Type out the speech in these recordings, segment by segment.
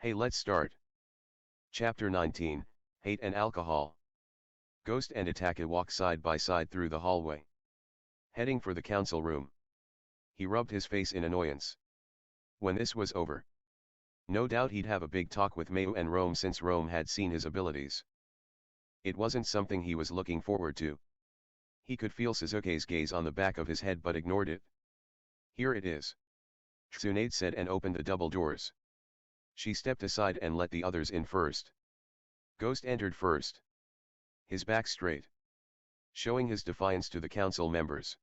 Hey, let's start. Chapter 19, Hate and Alcohol. Ghost and Itaka walk side by side through the hallway, heading for the council room. He rubbed his face in annoyance. When this was over, no doubt he'd have a big talk with Mayu and Rome, since Rome had seen his abilities. It wasn't something he was looking forward to. He could feel Suzuki's gaze on the back of his head but ignored it. Here it is, Tsunade said, and opened the double doors. She stepped aside and let the others in first. Ghost entered first, his back straight, showing his defiance to the council members.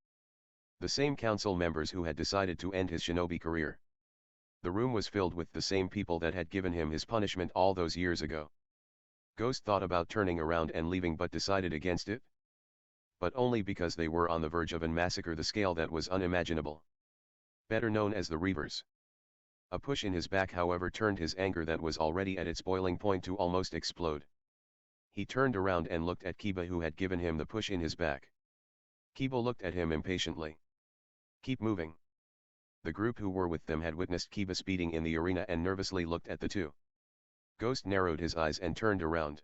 The same council members who had decided to end his shinobi career. The room was filled with the same people that had given him his punishment all those years ago. Ghost thought about turning around and leaving but decided against it. But only because they were on the verge of an massacre the scale that was unimaginable. Better known as the Reavers. A push in his back, however, turned his anger that was already at its boiling point to almost explode. He turned around and looked at Kiba, who had given him the push in his back. Kiba looked at him impatiently. Keep moving. The group who were with them had witnessed Kiba speeding in the arena and nervously looked at the two. Ghost narrowed his eyes and turned around,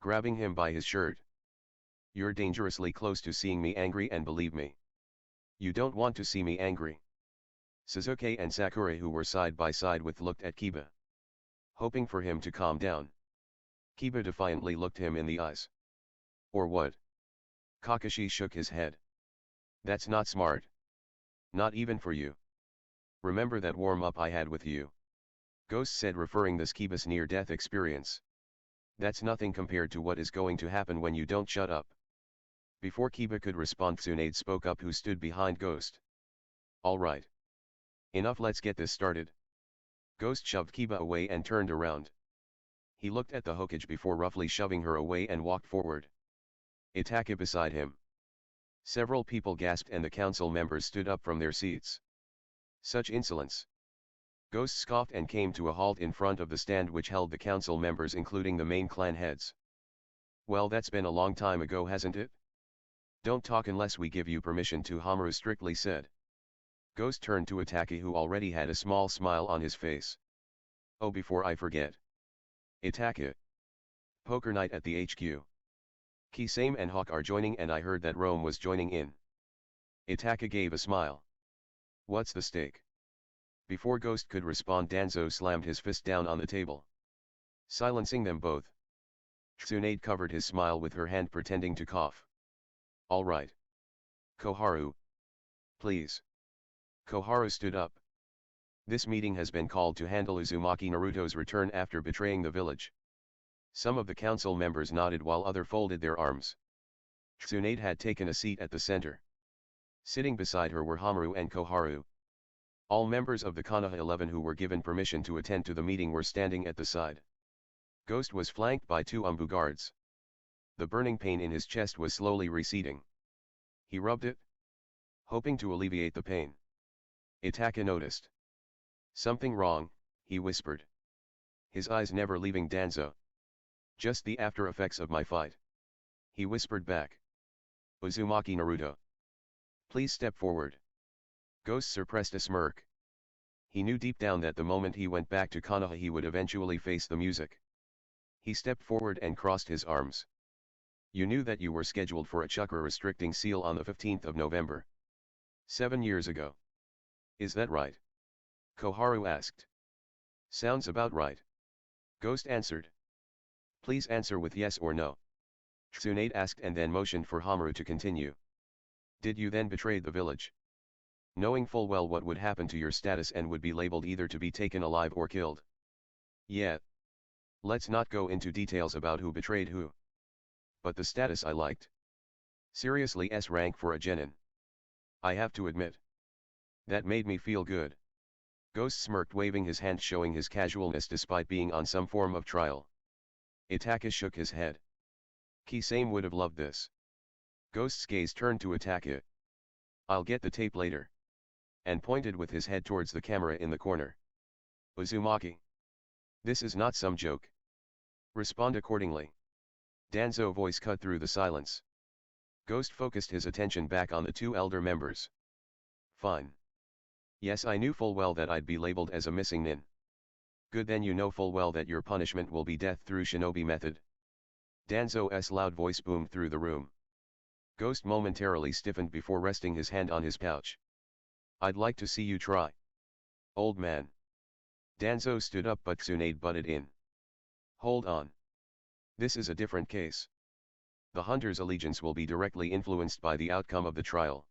grabbing him by his shirt. You're dangerously close to seeing me angry, and believe me, you don't want to see me angry. Suzuki and Sakura, who were side by side with, looked at Kiba, hoping for him to calm down. Kiba defiantly looked him in the eyes. Or what? Kakashi shook his head. That's not smart. Not even for you. Remember that warm-up I had with you? Ghost said, referring this Kiba's near-death experience. That's nothing compared to what is going to happen when you don't shut up. Before Kiba could respond, Tsunade spoke up, who stood behind Ghost. All right. Enough, let's get this started. Ghost shoved Kiba away and turned around. He looked at the Hokage before roughly shoving her away and walked forward. Itaka beside him. Several people gasped and the council members stood up from their seats. Such insolence. Ghost scoffed and came to a halt in front of the stand which held the council members, including the main clan heads. Well, that's been a long time ago, hasn't it? Don't talk unless we give you permission to, Hamaru strictly said. Ghost turned to Itaka, who already had a small smile on his face. Oh, before I forget. Itaka. Poker night at the HQ. Kisame and Hawk are joining, and I heard that Rome was joining in. Itaka gave a smile. What's the stake? Before Ghost could respond, Danzo slammed his fist down on the table, silencing them both. Tsunade covered his smile with her hand, pretending to cough. All right. Koharu. Please. Koharu stood up. This meeting has been called to handle Uzumaki Naruto's return after betraying the village. Some of the council members nodded while others folded their arms. Tsunade had taken a seat at the center. Sitting beside her were Hamaru and Koharu. All members of the Konaha 11 who were given permission to attend to the meeting were standing at the side. Ghost was flanked by two Umbu guards. The burning pain in his chest was slowly receding. He rubbed it, hoping to alleviate the pain. Itaka noticed. Something wrong, he whispered, his eyes never leaving Danzo. Just the after effects of my fight, he whispered back. Uzumaki Naruto, please step forward. Ghost suppressed a smirk. He knew deep down that the moment he went back to Konoha he would eventually face the music. He stepped forward and crossed his arms. You knew that you were scheduled for a chakra restricting seal on the 15th of November. 7 years ago. Is that right? Koharu asked. Sounds about right. Ghost answered. Please answer with yes or no. Tsunade asked and then motioned for Hamaru to continue. Did you then betray the village? Knowing full well what would happen to your status and would be labeled either to be taken alive or killed? Yeah. Let's not go into details about who betrayed who. But the status I liked. Seriously, S rank for a genin. I have to admit. That made me feel good. Ghost smirked, waving his hand, showing his casualness despite being on some form of trial. Itaka shook his head. Kisame would have loved this. Ghost's gaze turned to Itaka. I'll get the tape later. And pointed with his head towards the camera in the corner. Uzumaki. This is not some joke. Respond accordingly. Danzo's voice cut through the silence. Ghost focused his attention back on the two elder members. Fine. Yes, I knew full well that I'd be labeled as a missing nin. Good, then you know full well that your punishment will be death through shinobi method. Danzo's loud voice boomed through the room. Ghost momentarily stiffened before resting his hand on his pouch. I'd like to see you try. Old man. Danzo stood up, but Tsunade butted in. Hold on. This is a different case. The hunter's allegiance will be directly influenced by the outcome of the trial.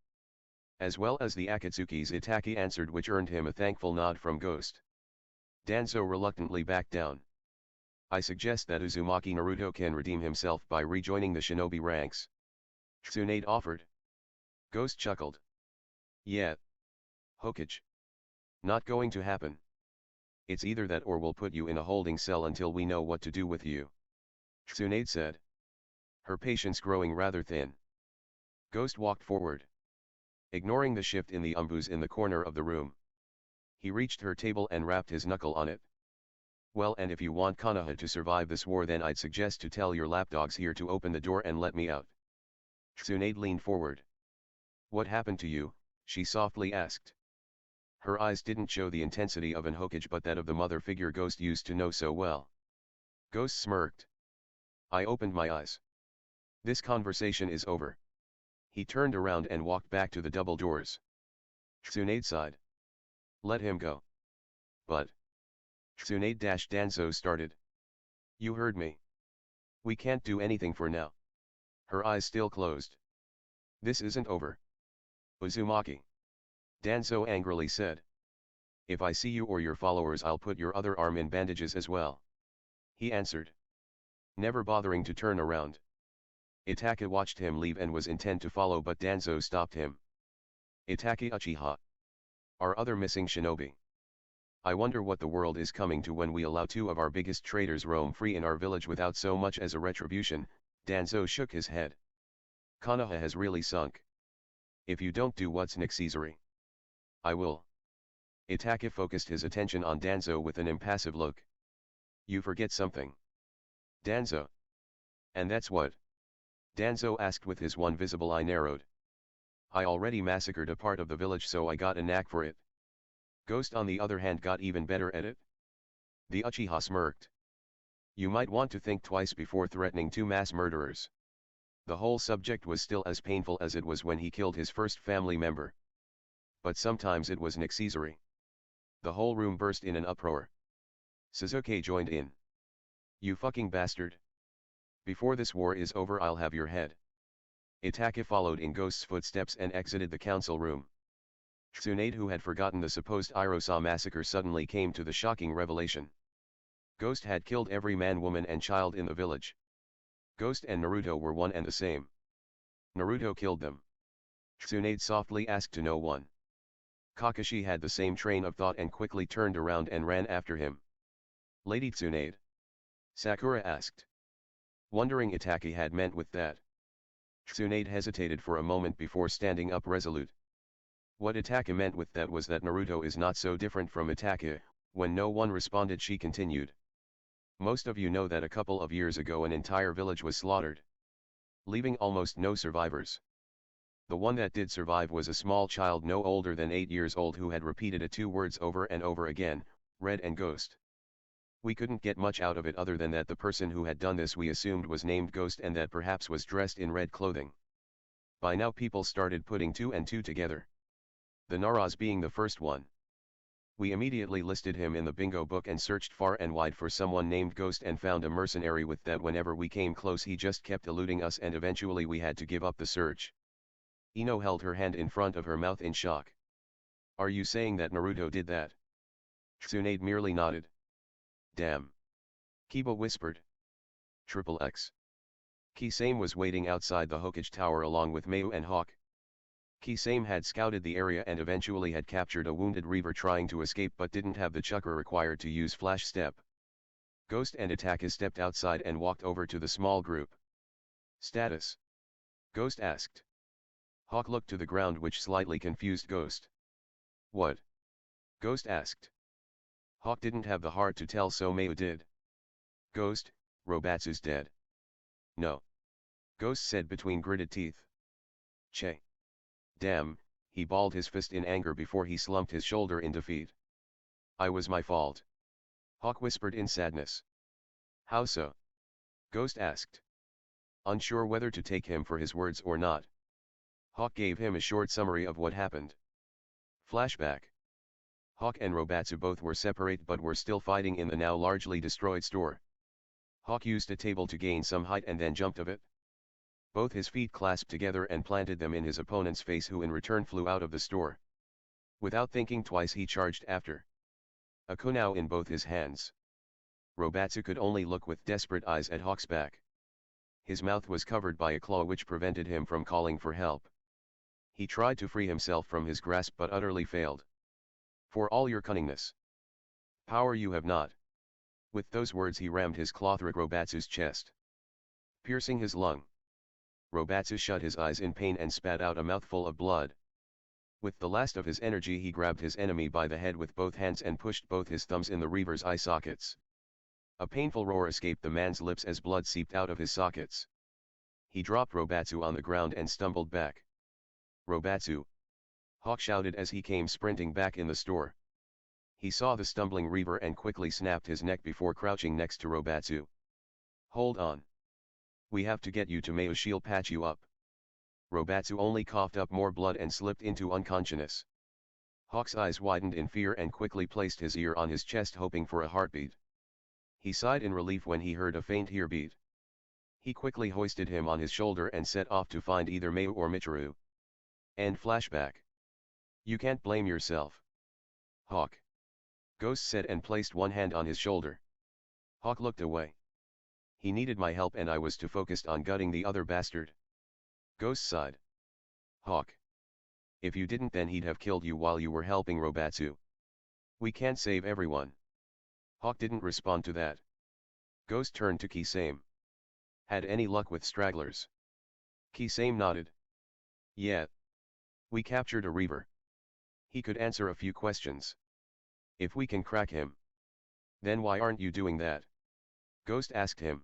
As well as the Akatsuki's, Itaki answered, which earned him a thankful nod from Ghost. Danzo reluctantly backed down. I suggest that Uzumaki Naruto can redeem himself by rejoining the shinobi ranks. Tsunade offered. Ghost chuckled. Yeah. Hokage. Not going to happen. It's either that or we'll put you in a holding cell until we know what to do with you. Tsunade said. Her patience growing rather thin. Ghost walked forward. Ignoring the shift in the umbus in the corner of the room. He reached her table and rapped his knuckle on it. Well, and if you want Konaha to survive this war, then I'd suggest to tell your lapdogs here to open the door and let me out. Tsunade leaned forward. What happened to you? She softly asked. Her eyes didn't show the intensity of an Hokage, but that of the mother figure Ghost used to know so well. Ghost smirked. I opened my eyes. This conversation is over. He turned around and walked back to the double doors. Tsunade sighed. Let him go. But. Tsunade-Danzo started. You heard me. We can't do anything for now. Her eyes still closed. This isn't over. Uzumaki. Danzo angrily said. If I see you or your followers, I'll put your other arm in bandages as well. He answered. Never bothering to turn around. Itaka watched him leave and was intent to follow, but Danzo stopped him. Itaki Uchiha. Our other missing shinobi. I wonder what the world is coming to when we allow two of our biggest traitors roam free in our village without so much as a retribution. Danzo shook his head. Konoha has really sunk. If you don't do what's necessary, I will. Itaka focused his attention on Danzo with an impassive look. You forget something. Danzo. And that's what? Danzo asked with his one visible eye narrowed. I already massacred a part of the village, so I got a knack for it. Ghost on the other hand got even better at it. The Uchiha smirked. You might want to think twice before threatening two mass murderers. The whole subject was still as painful as it was when he killed his first family member. But sometimes it was necessary. The whole room burst in an uproar. Suzuki joined in. You fucking bastard. Before this war is over, I'll have your head. Itaka followed in Ghost's footsteps and exited the council room. Tsunade, who had forgotten the supposed Irosa massacre, suddenly came to the shocking revelation. Ghost had killed every man, woman and child in the village. Ghost and Naruto were one and the same. Naruto killed them. Tsunade softly asked to no one. Kakashi had the same train of thought and quickly turned around and ran after him. Lady Tsunade? Sakura asked. Wondering Itaki had meant with that. Tsunade hesitated for a moment before standing up resolute. What Itaka meant with that was that Naruto is not so different from Itaka. When no one responded, she continued. Most of you know that a couple of years ago an entire village was slaughtered, leaving almost no survivors. The one that did survive was a small child no older than 8 years old who had repeated the two words over and over again, red and ghost. We couldn't get much out of it other than that the person who had done this we assumed was named Ghost and that perhaps was dressed in red clothing. By now people started putting two and two together. The Naraz being the first one. We immediately listed him in the bingo book and searched far and wide for someone named Ghost and found a mercenary with that. Whenever we came close he just kept eluding us and eventually we had to give up the search. Ino held her hand in front of her mouth in shock. Are you saying that Naruto did that? Tsunade merely nodded. Damn. Kiba whispered. Triple X. Kisame was waiting outside the Hokage Tower along with Mayu and Hawk. Kisame had scouted the area and eventually had captured a wounded Reaver trying to escape but didn't have the chakra required to use Flash Step. Ghost and Itaka stepped outside and walked over to the small group. Status? Ghost asked. Hawk looked to the ground, which slightly confused Ghost. What? Ghost asked. Hawk didn't have the heart to tell, so Mayu did. Ghost, Robatsu's dead. No. Ghost said between gritted teeth. Che. Damn, he balled his fist in anger before he slumped his shoulder in defeat. I was my fault. Hawk whispered in sadness. How so? Ghost asked. Unsure whether to take him for his words or not. Hawk gave him a short summary of what happened. Flashback. Hawk and Robatsu both were separate but were still fighting in the now largely destroyed store. Hawk used a table to gain some height and then jumped of it. Both his feet clasped together and planted them in his opponent's face, who in return flew out of the store. Without thinking twice he charged after. A konaha in both his hands. Robatsu could only look with desperate eyes at Hawk's back. His mouth was covered by a claw which prevented him from calling for help. He tried to free himself from his grasp but utterly failed. For all your cunningness, power you have not. With those words he rammed his claw through Robatsu's chest, piercing his lung. Robatsu shut his eyes in pain and spat out a mouthful of blood. With the last of his energy he grabbed his enemy by the head with both hands and pushed both his thumbs in the reaver's eye sockets. A painful roar escaped the man's lips as blood seeped out of his sockets. He dropped Robatsu on the ground and stumbled back. Robatsu! Hawk shouted as he came sprinting back in the store. He saw the stumbling reaver and quickly snapped his neck before crouching next to Robatsu. Hold on. We have to get you to Mayo. She'll patch you up. Robatsu only coughed up more blood and slipped into unconsciousness. Hawk's eyes widened in fear and quickly placed his ear on his chest, hoping for a heartbeat. He sighed in relief when he heard a faint heartbeat. He quickly hoisted him on his shoulder and set off to find either Mayu or Michiru. End flashback. You can't blame yourself, Hawk. Ghost said and placed one hand on his shoulder. Hawk looked away. He needed my help and I was too focused on gutting the other bastard. Ghost sighed. Hawk. If you didn't, then he'd have killed you while you were helping Robatsu. We can't save everyone. Hawk didn't respond to that. Ghost turned to Kisame. Had any luck with stragglers? Kisame nodded. Yeah. We captured a reaver. He could answer a few questions. If we can crack him. Then why aren't you doing that? Ghost asked him.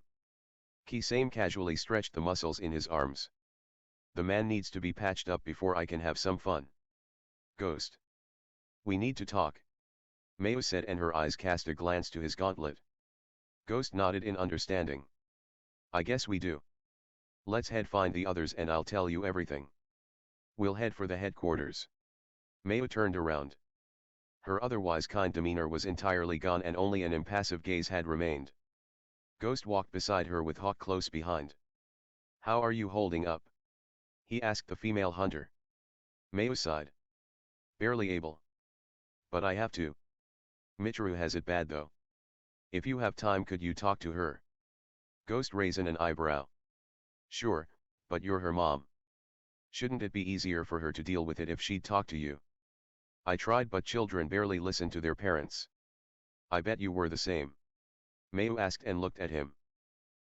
Kisame casually stretched the muscles in his arms. The man needs to be patched up before I can have some fun. Ghost. We need to talk. Mayu said and her eyes cast a glance to his gauntlet. Ghost nodded in understanding. I guess we do. Let's head find the others and I'll tell you everything. We'll head for the headquarters. Mayu turned around. Her otherwise kind demeanor was entirely gone and only an impassive gaze had remained. Ghost walked beside her with Hawk close behind. How are you holding up? He asked the female hunter. Mayu sighed. Barely able. But I have to. Michiru has it bad though. If you have time, could you talk to her? Ghost raised an eyebrow. Sure, but you're her mom. Shouldn't it be easier for her to deal with it if she'd talk to you? I tried, but children barely listen to their parents. I bet you were the same. Mayu asked and looked at him.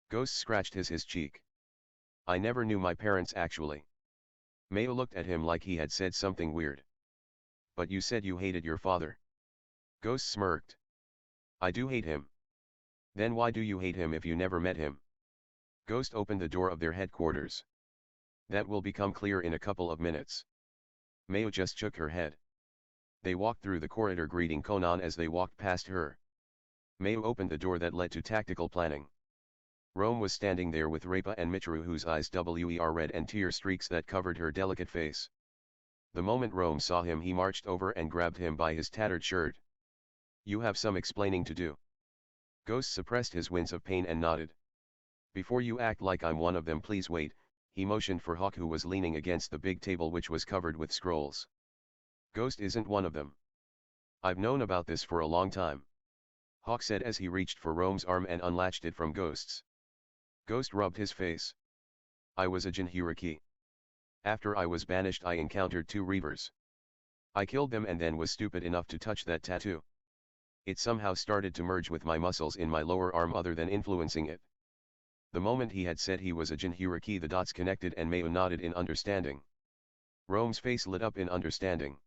Ghost scratched his cheek. I never knew my parents actually. Mayu looked at him like he had said something weird. But you said you hated your father. Ghost smirked. I do hate him. Then why do you hate him if you never met him? Ghost opened the door of their headquarters. That will become clear in a couple of minutes. Mayu just shook her head. They walked through the corridor, greeting Konan as they walked past her. Mayu opened the door that led to tactical planning. Rome was standing there with Repa and Michiru, whose eyes were red and tear streaks that covered her delicate face. The moment Rome saw him, he marched over and grabbed him by his tattered shirt. You have some explaining to do. Ghost suppressed his wince of pain and nodded. Before you act like I'm one of them, please wait. He motioned for Hawk, who was leaning against the big table which was covered with scrolls. Ghost isn't one of them. I've known about this for a long time. Hawk said as he reached for Rome's arm and unlatched it from Ghost's. Ghost rubbed his face. I was a Jinhuriki. After I was banished, I encountered 2 reavers. I killed them and then was stupid enough to touch that tattoo. It somehow started to merge with my muscles in my lower arm other than influencing it. The moment he had said he was a Jinhuriki, the dots connected and Mayu nodded in understanding. Rome's face lit up in understanding.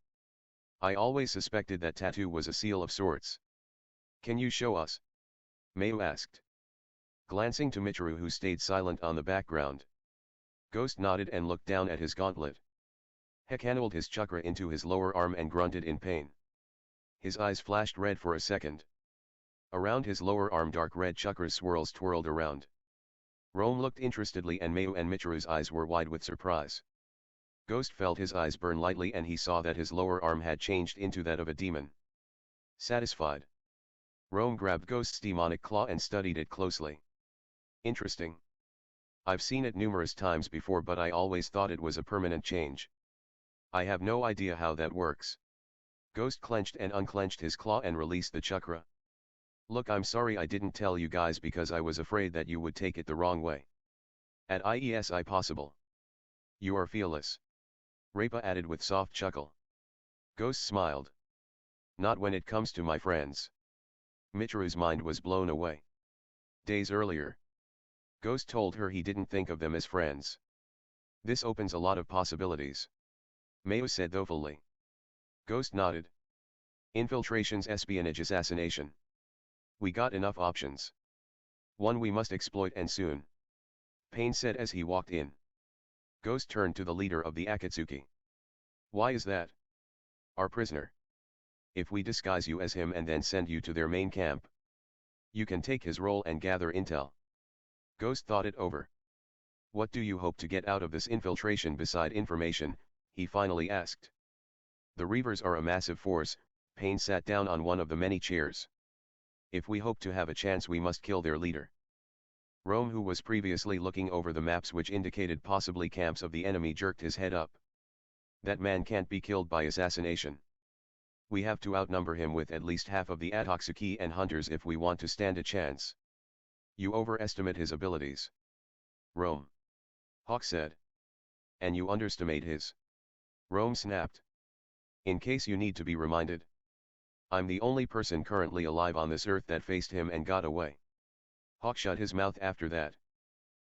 I always suspected that tattoo was a seal of sorts. Can you show us? Mayu asked. Glancing to Michiru, who stayed silent on the background. Ghost nodded and looked down at his gauntlet. He channeled his chakra into his lower arm and grunted in pain. His eyes flashed red for a second. Around his lower arm dark red chakras swirls twirled around. Rome looked interestedly and Mayu and Michiru's eyes were wide with surprise. Ghost felt his eyes burn lightly and he saw that his lower arm had changed into that of a demon. Satisfied, Rome grabbed Ghost's demonic claw and studied it closely. Interesting. I've seen it numerous times before but I always thought it was a permanent change. I have no idea how that works. Ghost clenched and unclenched his claw and released the chakra. Look, I'm sorry I didn't tell you guys because I was afraid that you would take it the wrong way. At IESI possible. You are fearless. Rapa added with soft chuckle. Ghost smiled. Not when it comes to my friends. Michiru's mind was blown away. Days earlier, Ghost told her he didn't think of them as friends. This opens a lot of possibilities. Mayu said thoughtfully. Ghost nodded. Infiltrations, espionage, assassination. We got enough options. One we must exploit and soon. Pain said as he walked in. Ghost turned to the leader of the Akatsuki. Why is that? Our prisoner. If we disguise you as him and then send you to their main camp, you can take his role and gather intel. Ghost thought it over. What do you hope to get out of this infiltration beside information? He finally asked. The Reavers are a massive force. Pain sat down on one of the many chairs. If we hope to have a chance we must kill their leader. Rome, who was previously looking over the maps which indicated possibly camps of the enemy, jerked his head up. That man can't be killed by assassination. We have to outnumber him with at least half of the Akatsuki and hunters if we want to stand a chance. You overestimate his abilities. Rome. Hawk said. And you underestimate his. Rome snapped. In case you need to be reminded. I'm the only person currently alive on this earth that faced him and got away. Hawk shut his mouth after that.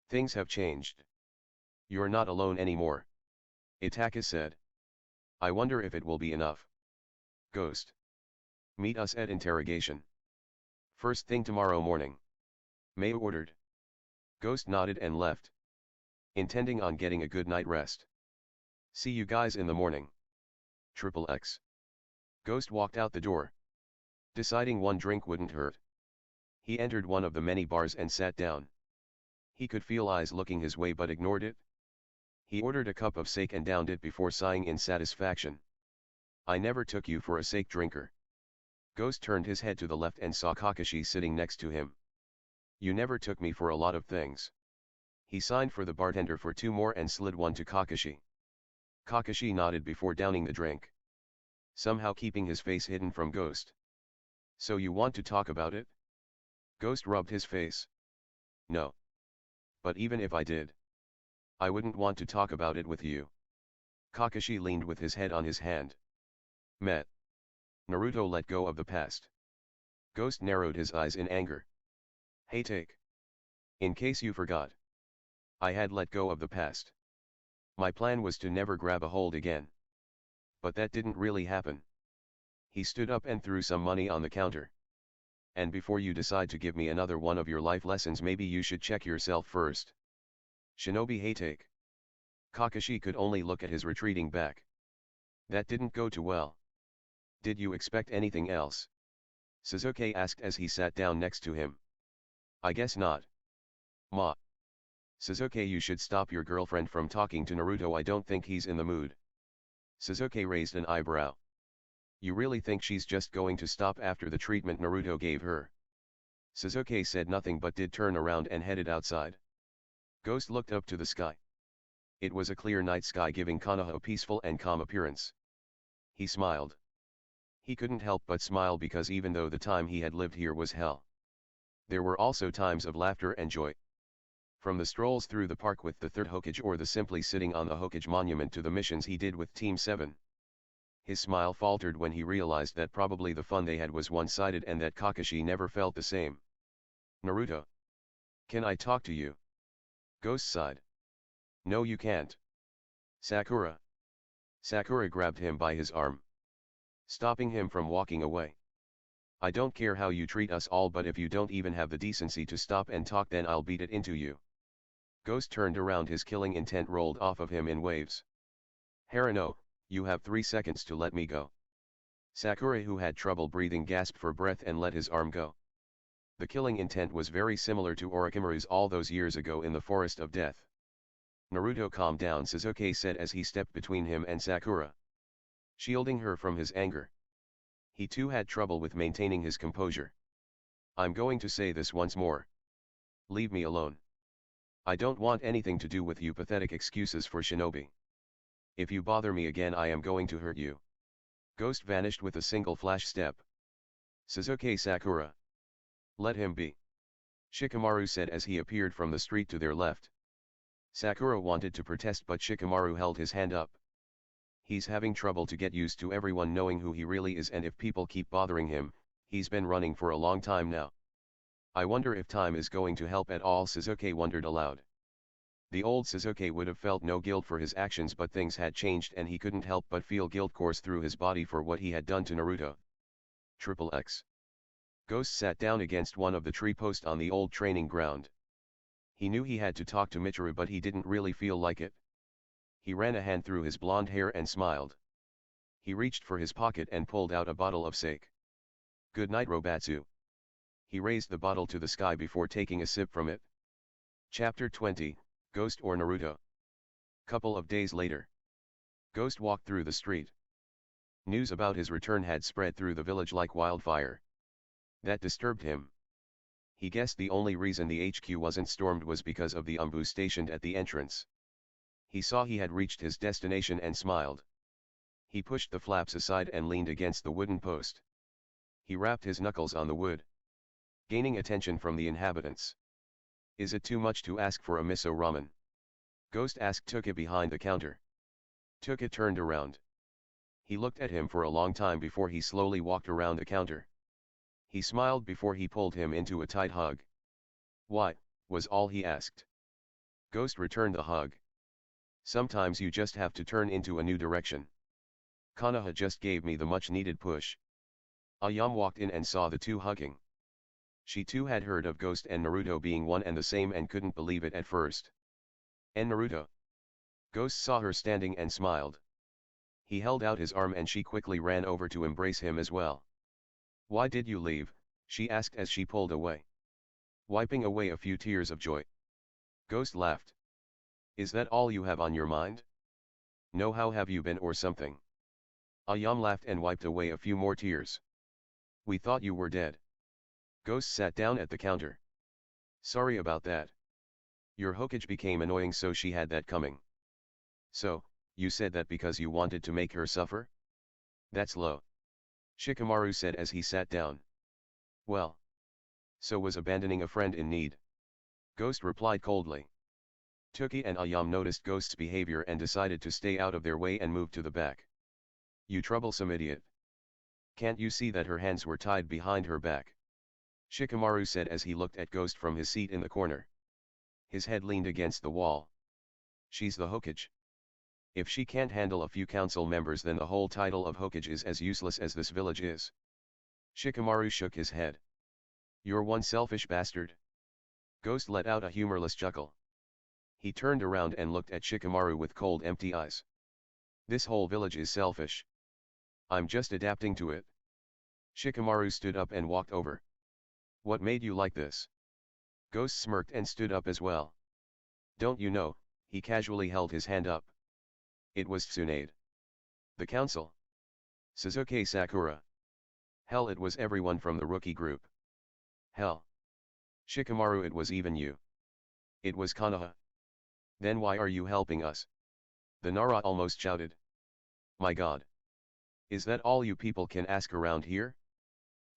Things have changed. You're not alone anymore. Itaka said. I wonder if it will be enough. Ghost. Meet us at interrogation. First thing tomorrow morning. Mayu ordered. Ghost nodded and left. Intending on getting a good night rest. See you guys in the morning. XXX. Ghost walked out the door. Deciding one drink wouldn't hurt. He entered one of the many bars and sat down. He could feel eyes looking his way but ignored it. He ordered a cup of sake and downed it before sighing in satisfaction. I never took you for a sake drinker. Ghost turned his head to the left and saw Kakashi sitting next to him. You never took me for a lot of things. He signed for the bartender for 2 more and slid one to Kakashi. Kakashi nodded before downing the drink. Somehow keeping his face hidden from Ghost. So you want to talk about it? Ghost rubbed his face. No. But even if I did, I wouldn't want to talk about it with you. Kakashi leaned with his head on his hand. Met. Naruto let go of the past. Ghost narrowed his eyes in anger. Hey take. In case you forgot. I had let go of the past. My plan was to never grab a hold again. But that didn't really happen. He stood up and threw some money on the counter. And before you decide to give me another one of your life lessons, maybe you should check yourself first. Shinobi Hatake. Kakashi could only look at his retreating back. That didn't go too well. Did you expect anything else? Sasuke asked as he sat down next to him. I guess not. Ma. Sasuke, you should stop your girlfriend from talking to Naruto. I don't think he's in the mood. Sasuke raised an eyebrow. You really think she's just going to stop after the treatment Naruto gave her? Sasuke said nothing but did turn around and headed outside. Ghost looked up to the sky. It was a clear night sky giving Konaha a peaceful and calm appearance. He smiled. He couldn't help but smile because even though the time he had lived here was hell, there were also times of laughter and joy. From the strolls through the park with the 3rd Hokage or the simply sitting on the Hokage monument to the missions he did with Team 7. His smile faltered when he realized that probably the fun they had was one-sided and that Kakashi never felt the same. Naruto. Can I talk to you? Ghost sighed. No you can't. Sakura. Sakura grabbed him by his arm, stopping him from walking away. I don't care how you treat us all, but if you don't even have the decency to stop and talk, then I'll beat it into you. Ghost turned around, his killing intent rolled off of him in waves. Harano, you have 3 seconds to let me go. Sakura, who had trouble breathing, gasped for breath and let his arm go. The killing intent was very similar to Orochimaru's all those years ago in the Forest of Death. Naruto, calm down, Sasuke said as he stepped between him and Sakura, shielding her from his anger. He too had trouble with maintaining his composure. I'm going to say this once more. Leave me alone. I don't want anything to do with you pathetic excuses for shinobi. If you bother me again, I am going to hurt you. Ghost vanished with a single flash step. Sasuke, Sakura. Let him be. Shikamaru said as he appeared from the street to their left. Sakura wanted to protest, but Shikamaru held his hand up. He's having trouble to get used to everyone knowing who he really is, and if people keep bothering him, he's been running for a long time now. I wonder if time is going to help at all, Sasuke wondered aloud. The old Sasuke would have felt no guilt for his actions, but things had changed and he couldn't help but feel guilt course through his body for what he had done to Naruto. XXX. Ghost sat down against one of the tree posts on the old training ground. He knew he had to talk to Michiru, but he didn't really feel like it. He ran a hand through his blonde hair and smiled. He reached for his pocket and pulled out a bottle of sake. Good night, Robatsu. He raised the bottle to the sky before taking a sip from it. Chapter 20, Ghost or Naruto. Couple of days later. Ghost walked through the street. News about his return had spread through the village like wildfire. That disturbed him. He guessed the only reason the HQ wasn't stormed was because of the Umbu stationed at the entrance. He saw he had reached his destination and smiled. He pushed the flaps aside and leaned against the wooden post. He rapped his knuckles on the wood, gaining attention from the inhabitants. Is it too much to ask for a miso ramen? Ghost asked Tuka behind the counter. Tuka turned around. He looked at him for a long time before he slowly walked around the counter. He smiled before he pulled him into a tight hug. Why, was all he asked. Ghost returned the hug. Sometimes you just have to turn into a new direction. Konaha just gave me the much needed push. Ayam walked in and saw the two hugging. She too had heard of Ghost and Naruto being one and the same and couldn't believe it at first. And Naruto? Ghost saw her standing and smiled. He held out his arm and she quickly ran over to embrace him as well. Why did you leave? She asked as she pulled away, wiping away a few tears of joy. Ghost laughed. Is that all you have on your mind? No, how have you been or something? Ayam laughed and wiped away a few more tears. We thought you were dead. Ghost sat down at the counter. Sorry about that. Your Hokage became annoying, so she had that coming. So, you said that because you wanted to make her suffer? That's low. Shikamaru said as he sat down. Well. So was abandoning a friend in need. Ghost replied coldly. Tuki and Ayam noticed Ghost's behavior and decided to stay out of their way and move to the back. You troublesome idiot. Can't you see that her hands were tied behind her back? Shikamaru said as he looked at Ghost from his seat in the corner. His head leaned against the wall. She's the Hokage. If she can't handle a few council members, then the whole title of Hokage is as useless as this village is. Shikamaru shook his head. You're one selfish bastard. Ghost let out a humorless chuckle. He turned around and looked at Shikamaru with cold, empty eyes. This whole village is selfish. I'm just adapting to it. Shikamaru stood up and walked over. What made you like this? Ghost smirked and stood up as well. Don't you know? He casually held his hand up. It was Tsunade. The council. Sasuke, Sakura. Hell, it was everyone from the rookie group. Hell. Shikamaru, it was even you. It was Konoha. Then why are you helping us? The Nara almost shouted. My god. Is that all you people can ask around here?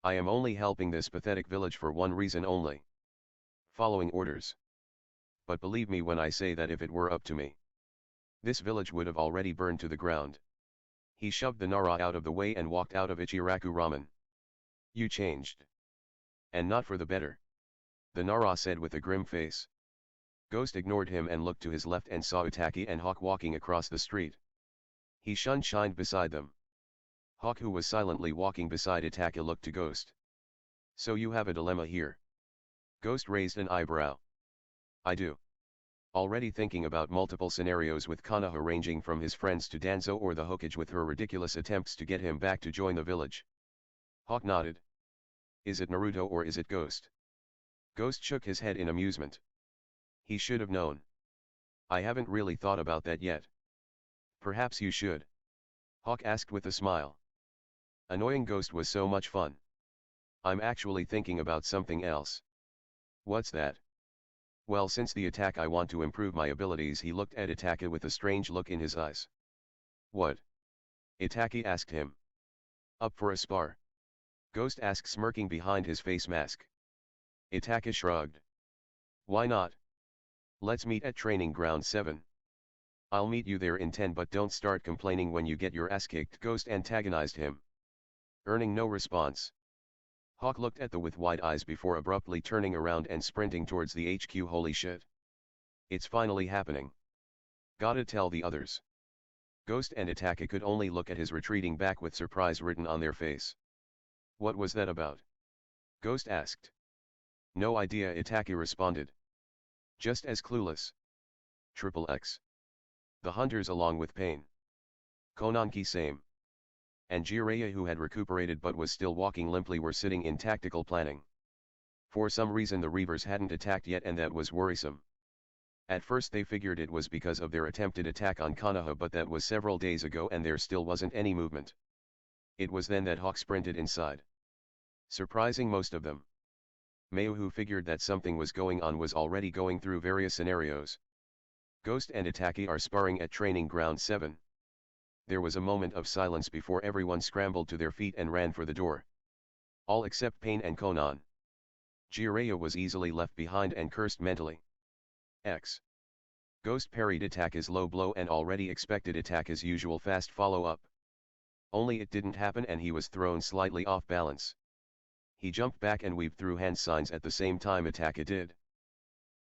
I am only helping this pathetic village for one reason only. Following orders. But believe me when I say that if it were up to me, this village would have already burned to the ground. He shoved the Nara out of the way and walked out of Ichiraku Ramen. You changed. And not for the better. The Nara said with a grim face. Ghost ignored him and looked to his left and saw Utaki and Hawk walking across the street. He shined beside them. Hawk, who was silently walking beside Utaki, looked to Ghost. So you have a dilemma here. Ghost raised an eyebrow. I do. Already thinking about multiple scenarios with Konoha, ranging from his friends to Danzo or the Hokage with her ridiculous attempts to get him back to join the village. Hawk nodded. Is it Naruto or is it Ghost? Ghost shook his head in amusement. He should have known. I haven't really thought about that yet. Perhaps you should. Hawk asked with a smile. Annoying Ghost was so much fun. I'm actually thinking about something else. What's that? Well, since the attack, I want to improve my abilities. He looked at Itaka with a strange look in his eyes. What? Itaki asked him. Up for a spar? Ghost asked, smirking behind his face mask. Itaka shrugged. Why not? Let's meet at training ground 7. I'll meet you there in 10, but don't start complaining when you get your ass kicked. Ghost antagonized him. Earning no response. Hawk looked at with wide eyes before abruptly turning around and sprinting towards the HQ. Holy shit. It's finally happening. Gotta tell the others. Ghost and Itaka could only look at his retreating back with surprise written on their face. What was that about? Ghost asked. No idea, Itaka responded. Just as clueless. XXX. The hunters along with Pain. Konanki same. And Jiraiya, who had recuperated but was still walking limply, were sitting in tactical planning. For some reason the Reavers hadn't attacked yet, and that was worrisome. At first they figured it was because of their attempted attack on Konaha, but that was several days ago and there still wasn't any movement. It was then that Hawk sprinted inside. Surprising most of them. Mayu, who figured that something was going on, was already going through various scenarios. Ghost and Itaki are sparring at training ground 7. There was a moment of silence before everyone scrambled to their feet and ran for the door. All except Pain and Konan. Jiraiya was easily left behind and cursed mentally. X. Ghost parried Itaka's low blow and already expected Itaka's usual fast follow-up. Only it didn't happen and he was thrown slightly off balance. He jumped back and weaved through hand signs at the same time Itaka did.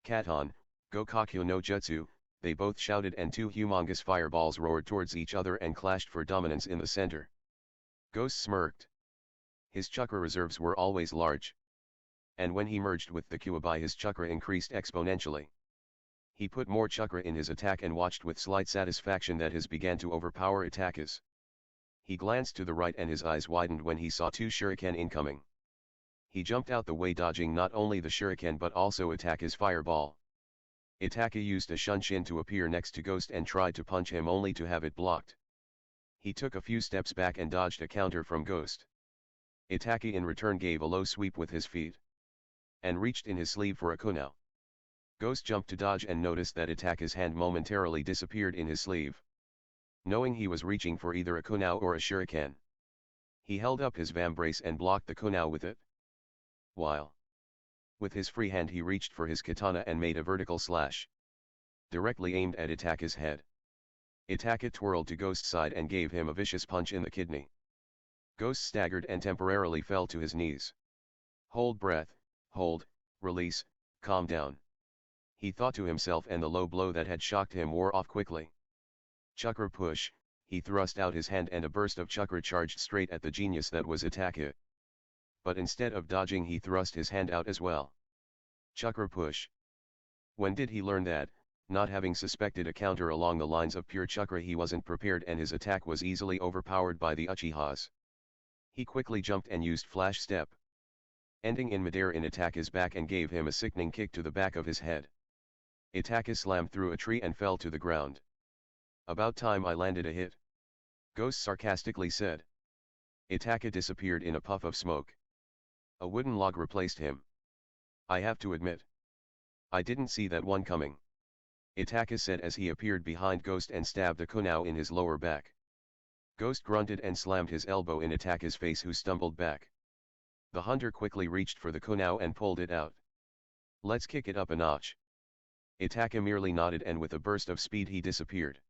Katon, Gokakyo no Jutsu, they both shouted, and two humongous fireballs roared towards each other and clashed for dominance in the center. Ghost smirked. His chakra reserves were always large. And when he merged with the Kyuubi, his chakra increased exponentially. He put more chakra in his attack and watched with slight satisfaction that his began to overpower Itaka's. He glanced to the right and his eyes widened when he saw two shuriken incoming. He jumped out the way, dodging not only the shuriken but also Itaka's fireball. Itaka used a shunshin to appear next to Ghost and tried to punch him, only to have it blocked. He took a few steps back and dodged a counter from Ghost. Itaka in return gave a low sweep with his feet and reached in his sleeve for a kunao. Ghost jumped to dodge and noticed that Itaka's hand momentarily disappeared in his sleeve. Knowing he was reaching for either a kunao or a shuriken, he held up his vambrace and blocked the kunao with it. While with his free hand he reached for his katana and made a vertical slash, directly aimed at Itaka's head. Itaka twirled to Ghost's side and gave him a vicious punch in the kidney. Ghost staggered and temporarily fell to his knees. Hold breath, hold, release, calm down. He thought to himself, and the low blow that had shocked him wore off quickly. Chakra push, he thrust out his hand and a burst of chakra charged straight at the genius that was Itaka. But instead of dodging, he thrust his hand out as well. Chakra push. When did he learn that? Not having suspected a counter along the lines of pure chakra, he wasn't prepared and his attack was easily overpowered by the Uchihas. He quickly jumped and used flash step, ending in midair in Itaka's back, and gave him a sickening kick to the back of his head. Itaka slammed through a tree and fell to the ground. About time I landed a hit, Ghost sarcastically said. Itaka disappeared in a puff of smoke. A wooden log replaced him. I have to admit, I didn't see that one coming, Itaka said as he appeared behind Ghost and stabbed a kunao in his lower back. Ghost grunted and slammed his elbow in Itaka's face, who stumbled back. The hunter quickly reached for the kunao and pulled it out. Let's kick it up a notch. Itaka merely nodded and with a burst of speed he disappeared.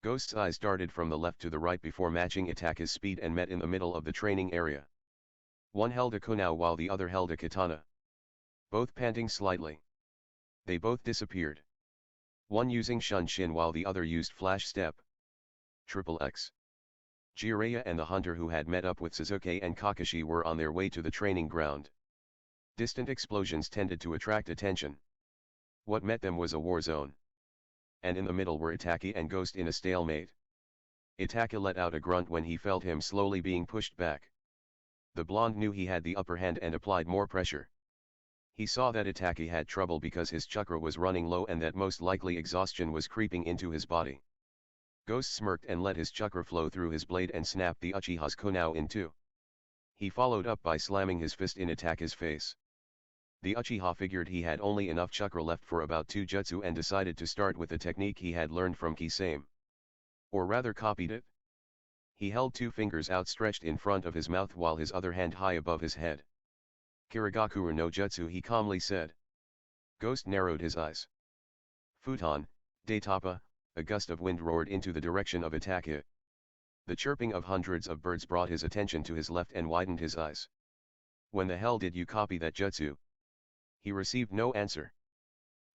Ghost's eyes darted from the left to the right before matching Itaka's speed and met in the middle of the training area. One held a kunao while the other held a katana. Both panting slightly, they both disappeared. One using shunshin while the other used flash step. XXX. Jiraiya and the hunter who had met up with Sasuke and Kakashi were on their way to the training ground. Distant explosions tended to attract attention. What met them was a war zone. And in the middle were Itaka and Ghost in a stalemate. Itaka let out a grunt when he felt him slowly being pushed back. The blonde knew he had the upper hand and applied more pressure. He saw that Itake had trouble because his chakra was running low and that most likely exhaustion was creeping into his body. Ghost smirked and let his chakra flow through his blade and snapped the Uchiha's konaha in two. He followed up by slamming his fist in Itake's face. The Uchiha figured he had only enough chakra left for about 2 jutsu and decided to start with a technique he had learned from Kisame. Or rather copied it. He held 2 fingers outstretched in front of his mouth while his other hand high above his head. Kirigakura no jutsu, he calmly said. Ghost narrowed his eyes. Futon, Daitapa, a gust of wind roared into the direction of Itake. The chirping of hundreds of birds brought his attention to his left and widened his eyes. When the hell did you copy that jutsu? He received no answer.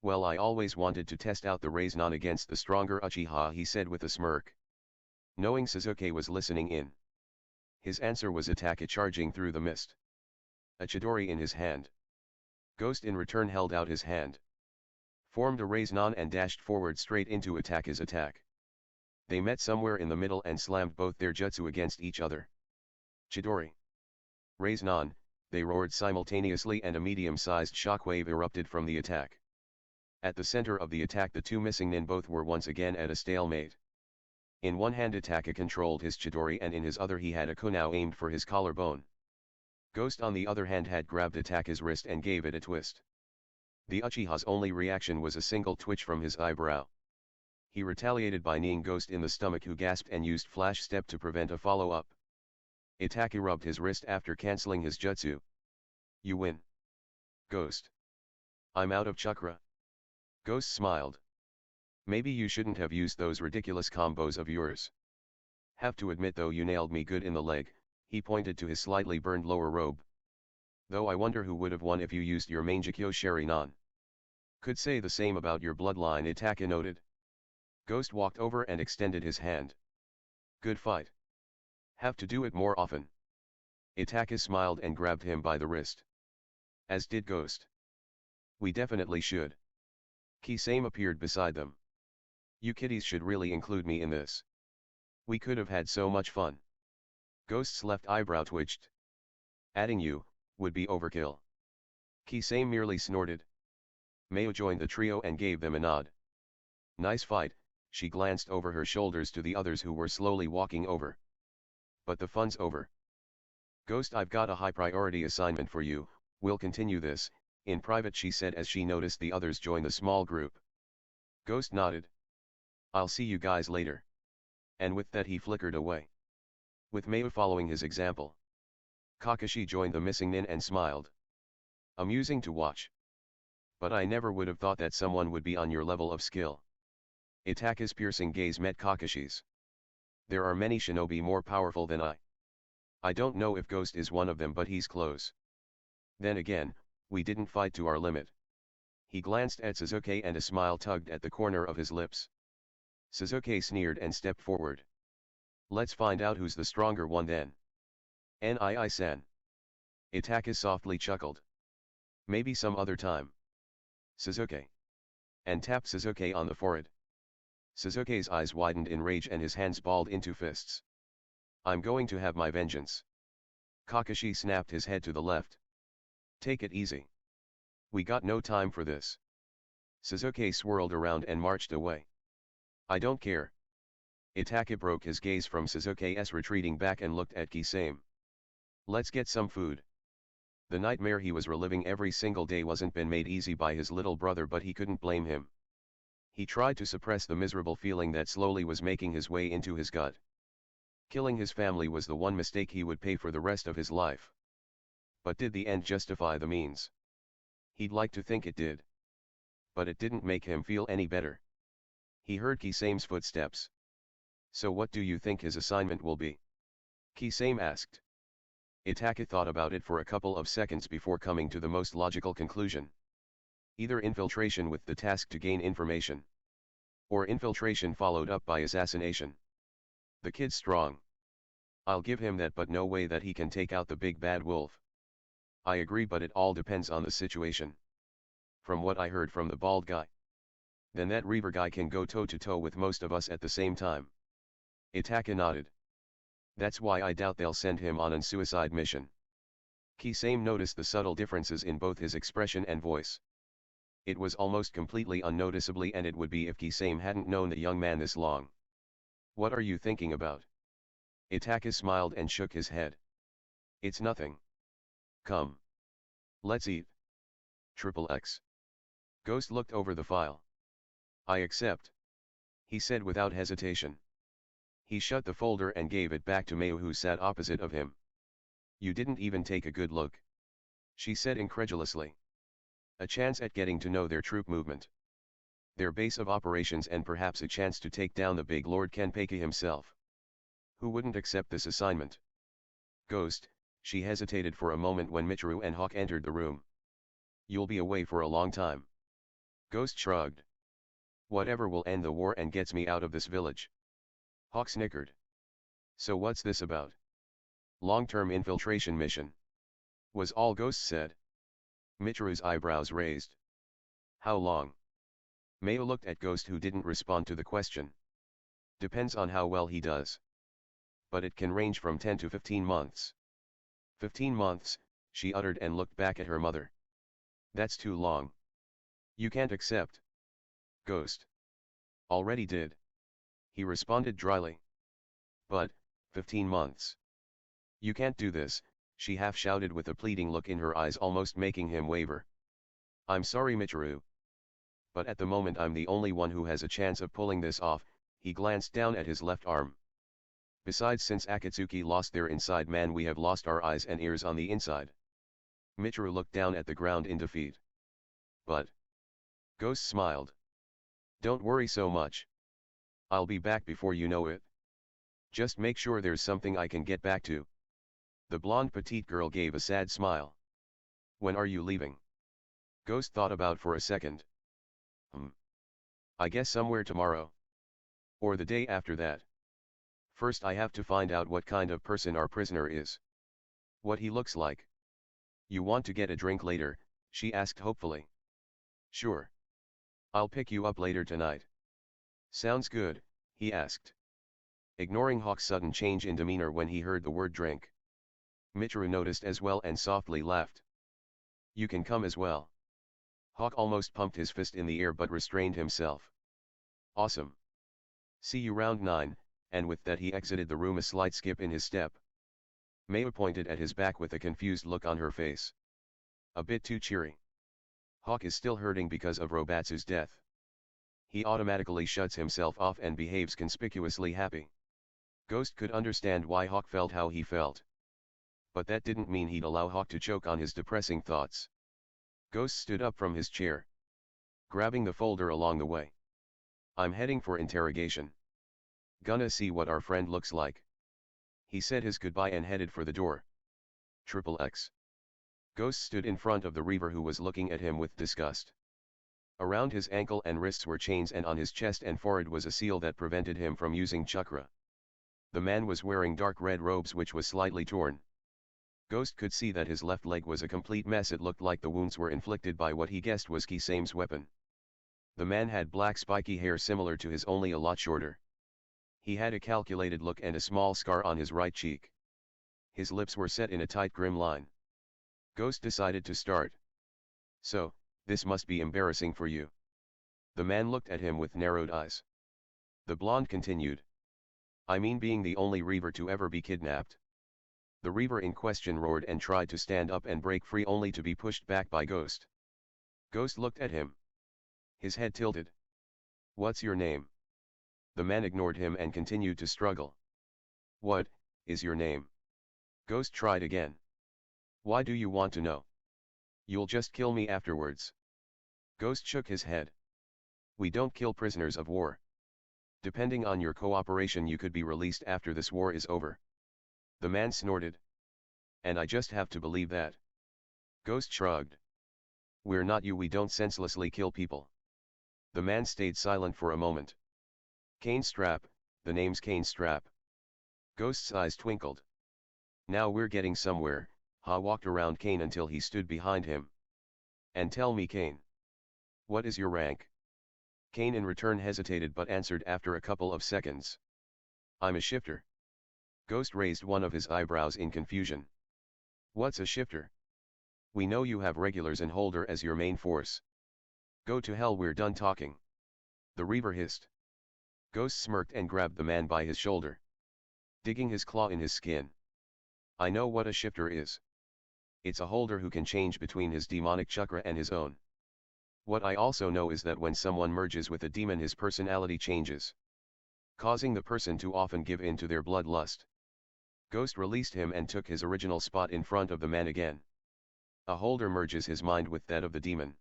Well, I always wanted to test out the Raise-non against the stronger Uchiha, he said with a smirk. Knowing Sasuke was listening in. His answer was Itake charging through the mist. A Chidori in his hand. Ghost in return held out his hand. Formed a Raise-non and dashed forward straight into Itake's attack. They met somewhere in the middle and slammed both their jutsu against each other. Chidori. Raise-non, they roared simultaneously and a medium-sized shockwave erupted from the attack. At the center of the attack the 2 missing nin both were once again at a stalemate. In one hand Itake controlled his Chidori and in his other he had a konaha aimed for his collarbone. Ghost on the other hand had grabbed Itake's wrist and gave it a twist. The Uchiha's only reaction was a single twitch from his eyebrow. He retaliated by kneeing Ghost in the stomach, who gasped and used flash step to prevent a follow-up. Itake rubbed his wrist after cancelling his jutsu. You win. Ghost. I'm out of chakra. Ghost smiled. Maybe you shouldn't have used those ridiculous combos of yours. Have to admit though, you nailed me good in the leg, he pointed to his slightly burned lower robe. Though I wonder who would have won if you used your Mangekyo Sharingan. Could say the same about your bloodline, Itake noted. Ghost walked over and extended his hand. Good fight. Have to do it more often. Itake smiled and grabbed him by the wrist. As did Ghost. We definitely should. Kisame appeared beside them. You kiddies should really include me in this. We could have had so much fun. Ghost's left eyebrow twitched. Adding you would be overkill. Kisame merely snorted. Mayo joined the trio and gave them a nod. Nice fight, she glanced over her shoulders to the others who were slowly walking over. But the fun's over. Ghost, I've got a high priority assignment for you, we'll continue this, in private, she said as she noticed the others join the small group. Ghost nodded. I'll see you guys later. And with that he flickered away. With Mayo following his example. Kakashi joined the missing nin and smiled. Amusing to watch. But I never would have thought that someone would be on your level of skill. Itake's piercing gaze met Kakashi's. There are many shinobi more powerful than I. I don't know if Ghost is one of them, but he's close. Then again, we didn't fight to our limit. He glanced at Sasuke and a smile tugged at the corner of his lips. Sasuke sneered and stepped forward. Let's find out who's the stronger one then. Nii-san. Itake softly chuckled. Maybe some other time. Sasuke. And tapped Sasuke on the forehead. Sasuke's eyes widened in rage and his hands balled into fists. I'm going to have my vengeance. Kakashi snapped his head to the left. Take it easy. We got no time for this. Sasuke swirled around and marched away. I don't care. Itake broke his gaze from Sasuke's retreating back and looked at Kisame. Let's get some food. The nightmare he was reliving every single day wasn't been made easy by his little brother, but he couldn't blame him. He tried to suppress the miserable feeling that slowly was making his way into his gut. Killing his family was the one mistake he would pay for the rest of his life. But did the end justify the means? He'd like to think it did. But it didn't make him feel any better. He heard Kisame's footsteps. So what do you think his assignment will be? Kisame asked. Itake thought about it for a couple of seconds before coming to the most logical conclusion. Either infiltration with the task to gain information. Or infiltration followed up by assassination. The kid's strong. I'll give him that, but no way that he can take out the big bad wolf. I agree, but it all depends on the situation. From what I heard from the bald guy. Then that Reaver guy can go toe-to-toe with most of us at the same time. Itake nodded. That's why I doubt they'll send him on an suicide mission. Kisame noticed the subtle differences in both his expression and voice. It was almost completely unnoticeably, and it would be if Kisame hadn't known the young man this long. What are you thinking about? Itaka smiled and shook his head. It's nothing. Come. Let's eat. XXX. Ghost looked over the file. I accept. He said without hesitation. He shut the folder and gave it back to Mayu, who sat opposite of him. You didn't even take a good look, she said incredulously. A chance at getting to know their troop movement, their base of operations, and perhaps a chance to take down the big Lord Kenpeki himself. Who wouldn't accept this assignment? Ghost, she hesitated for a moment when Michiru and Hawk entered the room. You'll be away for a long time. Ghost shrugged. Whatever will end the war and gets me out of this village. Hawk snickered. So what's this about? Long-term infiltration mission, was all Ghost said. Michiru's eyebrows raised. How long? Mayu looked at Ghost, who didn't respond to the question. Depends on how well he does. But it can range from 10 to 15 months. 15 months, she uttered and looked back at her mother. That's too long. You can't accept. Ghost. Already did. He responded dryly. But, 15 months. You can't do this, she half shouted with a pleading look in her eyes, almost making him waver. I'm sorry, Michiru. But at the moment I'm the only one who has a chance of pulling this off. He glanced down at his left arm. Besides, since Akatsuki lost their inside man, we have lost our eyes and ears on the inside. Michiru looked down at the ground in defeat. But. Ghost smiled. Don't worry so much. I'll be back before you know it. Just make sure there's something I can get back to. The blonde petite girl gave a sad smile. When are you leaving? Ghost thought about for a second. I guess somewhere tomorrow. Or the day after that. First I have to find out what kind of person our prisoner is. What he looks like. You want to get a drink later? She asked hopefully. Sure. I'll pick you up later tonight. Sounds good, he asked, ignoring Hawk's sudden change in demeanor when he heard the word drink. Michiru noticed as well and softly laughed. You can come as well. Hawk almost pumped his fist in the air but restrained himself. Awesome. See you round 9, and with that he exited the room, a slight skip in his step. Mayu pointed at his back with a confused look on her face. A bit too cheery. Hawk is still hurting because of Robatsu's death. He automatically shuts himself off and behaves conspicuously happy. Ghost could understand why Hawk felt how he felt. But that didn't mean he'd allow Hawk to choke on his depressing thoughts. Ghost stood up from his chair, grabbing the folder along the way. I'm heading for interrogation. Gonna see what our friend looks like. He said his goodbye and headed for the door. XXX. Ghost stood in front of the Reaver, who was looking at him with disgust. Around his ankle and wrists were chains, and on his chest and forehead was a seal that prevented him from using chakra. The man was wearing dark red robes which was slightly torn. Ghost could see that his left leg was a complete mess. It looked like the wounds were inflicted by what he guessed was Kisame's weapon. The man had black spiky hair similar to his, only a lot shorter. He had a calculated look and a small scar on his right cheek. His lips were set in a tight grim line. Ghost decided to start. So, this must be embarrassing for you. The man looked at him with narrowed eyes. The blonde continued. I mean, being the only Reaver to ever be kidnapped. The Reaver in question roared and tried to stand up and break free, only to be pushed back by Ghost. Ghost looked at him. His head tilted. What's your name? The man ignored him and continued to struggle. What is your name? Ghost tried again. Why do you want to know? You'll just kill me afterwards. Ghost shook his head. We don't kill prisoners of war. Depending on your cooperation, you could be released after this war is over. The man snorted. And I just have to believe that. Ghost shrugged. We're not you, we don't senselessly kill people. The man stayed silent for a moment. Cane Strap, the name's Cane Strap. Ghost's eyes twinkled. Now we're getting somewhere. Ha walked around Kane until he stood behind him. And tell me, Kane. What is your rank? Kane in return hesitated but answered after a couple of seconds. I'm a shifter. Ghost raised one of his eyebrows in confusion. What's a shifter? We know you have regulars and Holder as your main force. Go to hell, we're done talking. The Reaver hissed. Ghost smirked and grabbed the man by his shoulder, digging his claw in his skin. I know what a shifter is. It's a holder who can change between his demonic chakra and his own. What I also know is that when someone merges with a demon, his personality changes, causing the person to often give in to their bloodlust. Ghost released him and took his original spot in front of the man again. A holder merges his mind with that of the demon,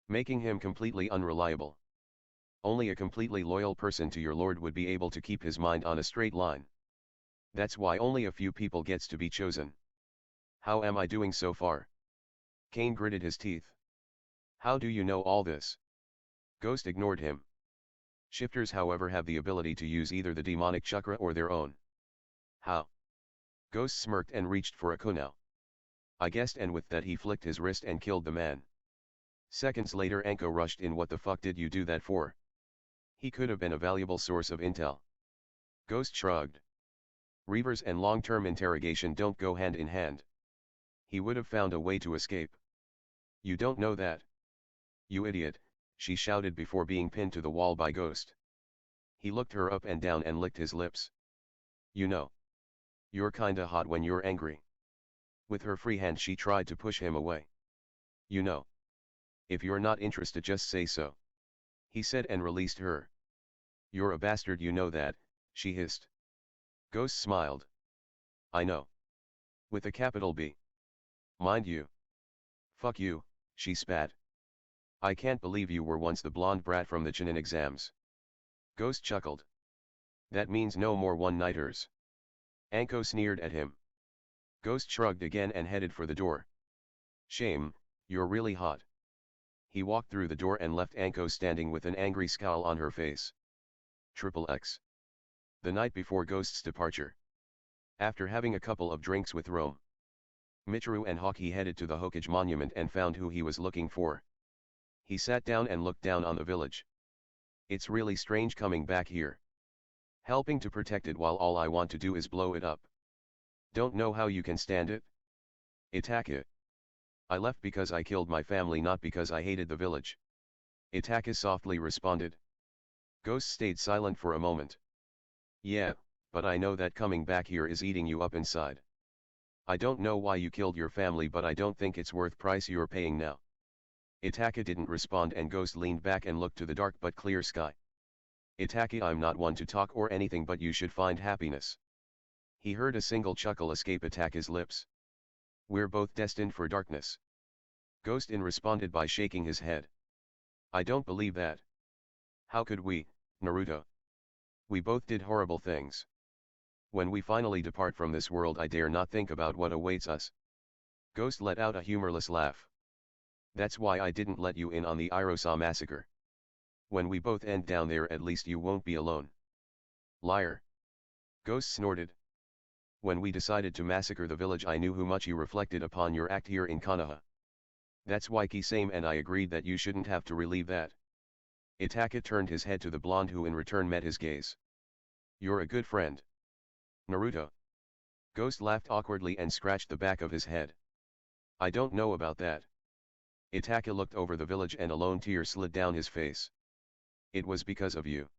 making him completely unreliable. Only a completely loyal person to your lord would be able to keep his mind on a straight line. That's why only a few people gets to be chosen. How am I doing so far? Cain gritted his teeth. How do you know all this? Ghost ignored him. Shifters, however, have the ability to use either the demonic chakra or their own. How? Ghost smirked and reached for a konaha. I guessed, and with that he flicked his wrist and killed the man. Seconds later Anko rushed in. What the fuck did you do that for? He could have been a valuable source of intel. Ghost shrugged. Reavers and long-term interrogation don't go hand in hand. He would have found a way to escape. You don't know that. You idiot, she shouted before being pinned to the wall by Ghost. He looked her up and down and licked his lips. You know. You're kinda hot when you're angry. With her free hand she tried to push him away. You know. If you're not interested, just say so. He said and released her. You're a bastard, you know that, she hissed. Ghost smiled. I know. With a capital B. Mind you. Fuck you, she spat. I can't believe you were once the blonde brat from the Chunin exams. Ghost chuckled. That means no more one-nighters. Anko sneered at him. Ghost shrugged again and headed for the door. Shame, you're really hot. He walked through the door and left Anko standing with an angry scowl on her face. XXX. The night before Ghost's departure. After having a couple of drinks with Rome, Michiru and Hawkeye headed to the Hokage monument and found who he was looking for. He sat down and looked down on the village. It's really strange coming back here, helping to protect it while all I want to do is blow it up. Don't know how you can stand it. Itaka. I left because I killed my family, not because I hated the village. Itaka softly responded. Ghost stayed silent for a moment. Yeah, but I know that coming back here is eating you up inside. I don't know why you killed your family, but I don't think it's worth price you're paying now. Itaka didn't respond and Ghost leaned back and looked to the dark but clear sky. Itaka, I'm not one to talk or anything, but you should find happiness. He heard a single chuckle escape Itaka's lips. We're both destined for darkness. Ghost responded by shaking his head. I don't believe that. How could we, Naruto? We both did horrible things. When we finally depart from this world, I dare not think about what awaits us. Ghost let out a humorless laugh. That's why I didn't let you in on the Irosa massacre. When we both end down there, at least you won't be alone. Liar. Ghost snorted. When we decided to massacre the village, I knew how much you reflected upon your act here in Konaha. That's why Kisame and I agreed that you shouldn't have to relieve that. Itaka turned his head to the blonde, who in return met his gaze. You're a good friend, Naruto. Ghost laughed awkwardly and scratched the back of his head. I don't know about that. Itaka looked over the village and a lone tear slid down his face. It was because of you.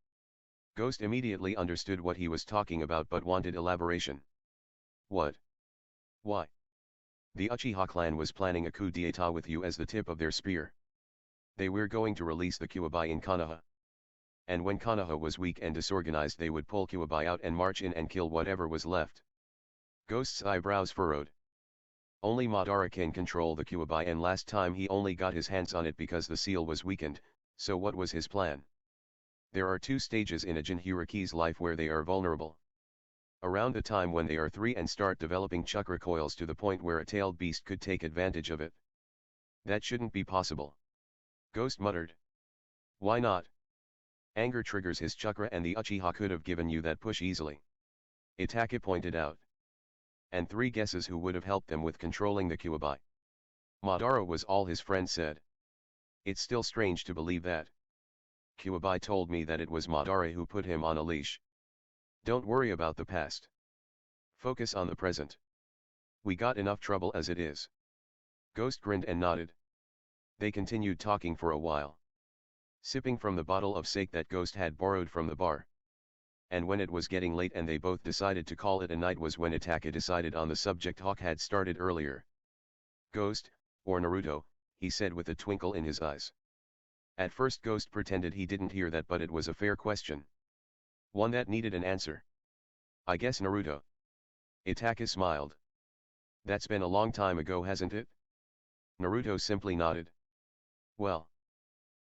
Ghost immediately understood what he was talking about but wanted elaboration. What? Why? The Uchiha clan was planning a coup d'etat with you as the tip of their spear. They were going to release the Kyuubi in Konoha. And when Konoha was weak and disorganized, they would pull Kyuubi out and march in and kill whatever was left. Ghost's eyebrows furrowed. Only Madara can control the Kyuubi, and last time he only got his hands on it because the seal was weakened, so what was his plan? There are two stages in a Jinchuriki's life where they are vulnerable. Around the time when they are 3 and start developing chakra coils to the point where a tailed beast could take advantage of it. That shouldn't be possible. Ghost muttered. Why not? Anger triggers his chakra and the Uchiha could have given you that push easily. Itaka pointed out. And 3 guesses who would have helped them with controlling the Kyuubi. Madara was all his friend said. It's still strange to believe that. Kyuubi told me that it was Madara who put him on a leash. Don't worry about the past. Focus on the present. We got enough trouble as it is. Ghost grinned and nodded. They continued talking for a while, sipping from the bottle of sake that Ghost had borrowed from the bar. And when it was getting late and they both decided to call it a night was when Itaka decided on the subject Hawk had started earlier. Ghost, or Naruto, he said with a twinkle in his eyes. At first Ghost pretended he didn't hear that, but it was a fair question. One that needed an answer. I guess Naruto. Itaka smiled. That's been a long time ago, hasn't it? Naruto simply nodded. Well,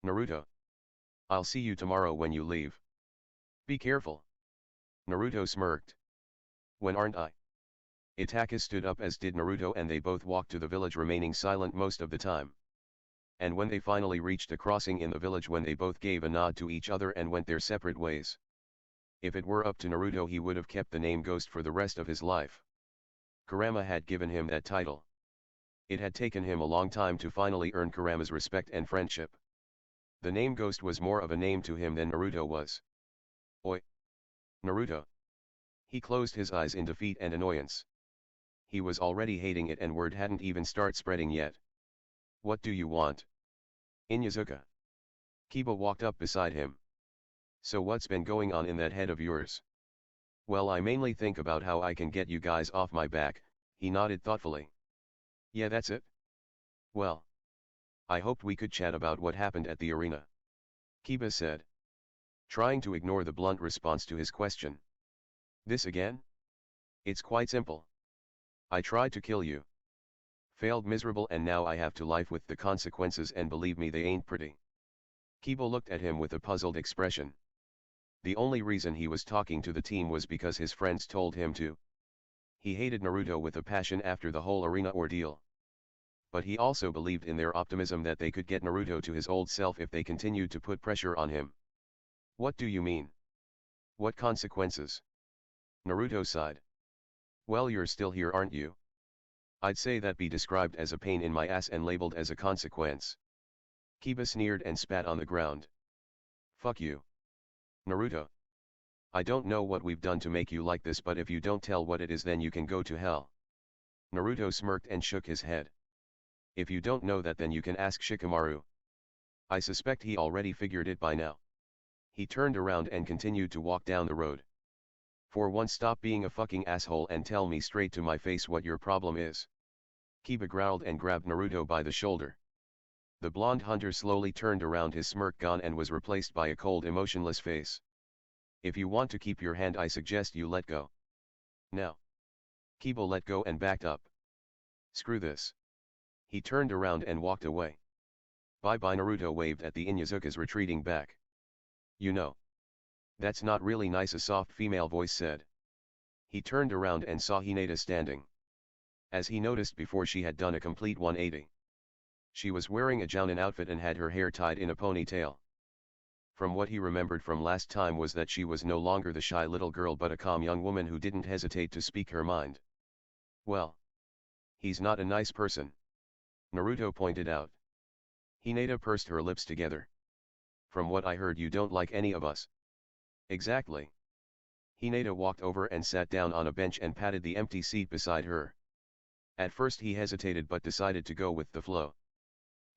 Naruto, I'll see you tomorrow when you leave. Be careful. Naruto smirked. When aren't I? Itaka stood up, as did Naruto, and they both walked to the village, remaining silent most of the time. And when they finally reached a crossing in the village, when they both gave a nod to each other and went their separate ways. If it were up to Naruto, he would have kept the name Ghost for the rest of his life. Kurama had given him that title. It had taken him a long time to finally earn Kurama's respect and friendship. The name Ghost was more of a name to him than Naruto was. Oi! Naruto! He closed his eyes in defeat and annoyance. He was already hating it, and word hadn't even started spreading yet. What do you want? Inyazuka. Kiba walked up beside him. So what's been going on in that head of yours? Well, I mainly think about how I can get you guys off my back, he nodded thoughtfully. Yeah, that's it? Well, I hoped we could chat about what happened at the arena, Kiba said, trying to ignore the blunt response to his question. This again? It's quite simple. I tried to kill you. Failed miserable, and now I have to live with the consequences, and believe me, they ain't pretty. Kiba looked at him with a puzzled expression. The only reason he was talking to the team was because his friends told him to. He hated Naruto with a passion after the whole arena ordeal. But he also believed in their optimism that they could get Naruto to his old self if they continued to put pressure on him. What do you mean? What consequences? Naruto sighed. Well, you're still here, aren't you? I'd say that be described as a pain in my ass and labeled as a consequence. Kiba sneered and spat on the ground. Fuck you. Naruto. I don't know what we've done to make you like this, but if you don't tell what it is, then you can go to hell. Naruto smirked and shook his head. If you don't know that, then you can ask Shikamaru. I suspect he already figured it by now. He turned around and continued to walk down the road. For once, stop being a fucking asshole and tell me straight to my face what your problem is. Kiba growled and grabbed Naruto by the shoulder. The blonde hunter slowly turned around, his smirk gone, and was replaced by a cold, emotionless face. If you want to keep your hand, I suggest you let go. Now. Kiba let go and backed up. Screw this. He turned around and walked away. Bye-bye. Naruto waved at the Inyazuka's retreating back. You know. That's not really nice, a soft female voice said. He turned around and saw Hinata standing. As he noticed before, she had done a complete 180. She was wearing a jounin outfit and had her hair tied in a ponytail. From what he remembered from last time was that she was no longer the shy little girl, but a calm young woman who didn't hesitate to speak her mind. Well, he's not a nice person, Naruto pointed out. Hinata pursed her lips together. From what I heard, you don't like any of us. Exactly. Hinata walked over and sat down on a bench and patted the empty seat beside her. At first he hesitated, but decided to go with the flow.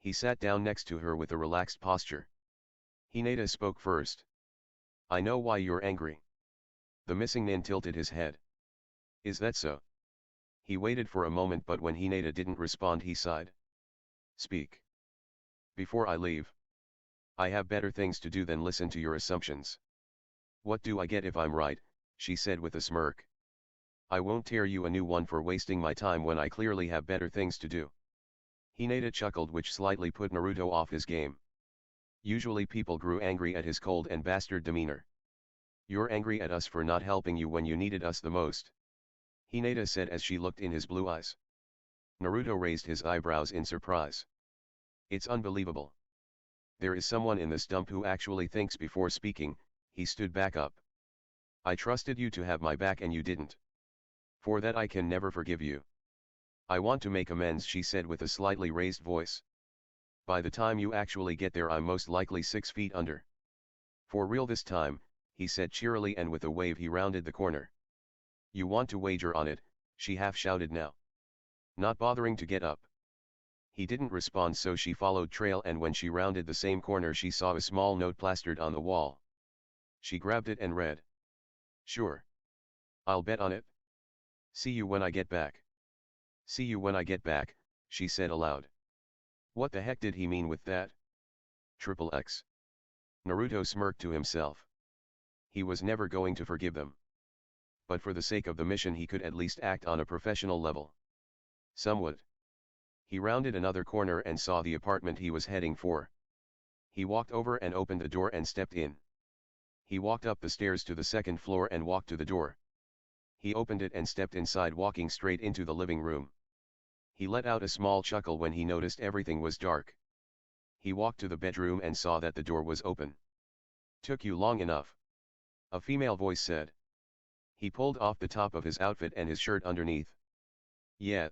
He sat down next to her with a relaxed posture. Hinata spoke first. I know why you're angry. The missing nin tilted his head. Is that so? He waited for a moment, but when Hinata didn't respond, he sighed. Speak. Before I leave. I have better things to do than listen to your assumptions. What do I get if I'm right? She said with a smirk. I won't tear you a new one for wasting my time when I clearly have better things to do. Hinata chuckled, which slightly put Naruto off his game. Usually people grew angry at his cold and bastard demeanor. You're angry at us for not helping you when you needed us the most, Hinata said as she looked in his blue eyes. Naruto raised his eyebrows in surprise. It's unbelievable. There is someone in this dump who actually thinks before speaking. He stood back up. I trusted you to have my back and you didn't. For that I can never forgive you. I want to make amends, she said with a slightly raised voice. By the time you actually get there, I'm most likely 6 feet under. For real this time, he said cheerily, and with a wave he rounded the corner. You want to wager on it? She half shouted now. not bothering to get up. He didn't respond, so she followed trail, and when she rounded the same corner she saw a small note plastered on the wall. She grabbed it and read. "Sure. I'll bet on it. See you when I get back." "See you when I get back," she said aloud. What the heck did he mean with that? Triple X. Naruto smirked to himself. He was never going to forgive them. But for the sake of the mission he could at least act on a professional level. Somewhat. He rounded another corner and saw the apartment he was heading for. He walked over and opened the door and stepped in. He walked up the stairs to the second floor and walked to the door. He opened it and stepped inside, walking straight into the living room. He let out a small chuckle when he noticed everything was dark. He walked to the bedroom and saw that the door was open. "Took you long enough," a female voice said. He pulled off the top of his outfit and his shirt underneath. "Yeah.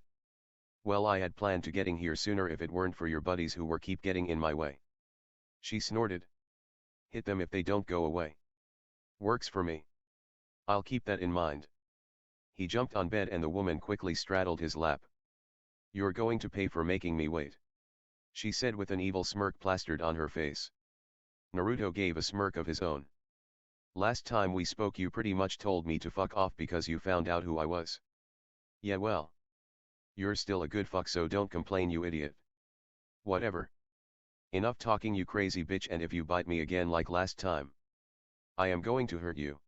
Well, I had planned to getting here sooner if it weren't for your buddies who were keep getting in my way." She snorted. "Hit them if they don't go away." "Works for me. I'll keep that in mind." He jumped on bed and the woman quickly straddled his lap. "You're going to pay for making me wait," she said with an evil smirk plastered on her face. Naruto gave a smirk of his own. "Last time we spoke you pretty much told me to fuck off because you found out who I was." "Yeah, well. You're still a good fuck, so don't complain, you idiot." "Whatever. Enough talking, you crazy bitch, and if you bite me again like last time, I am going to hurt you."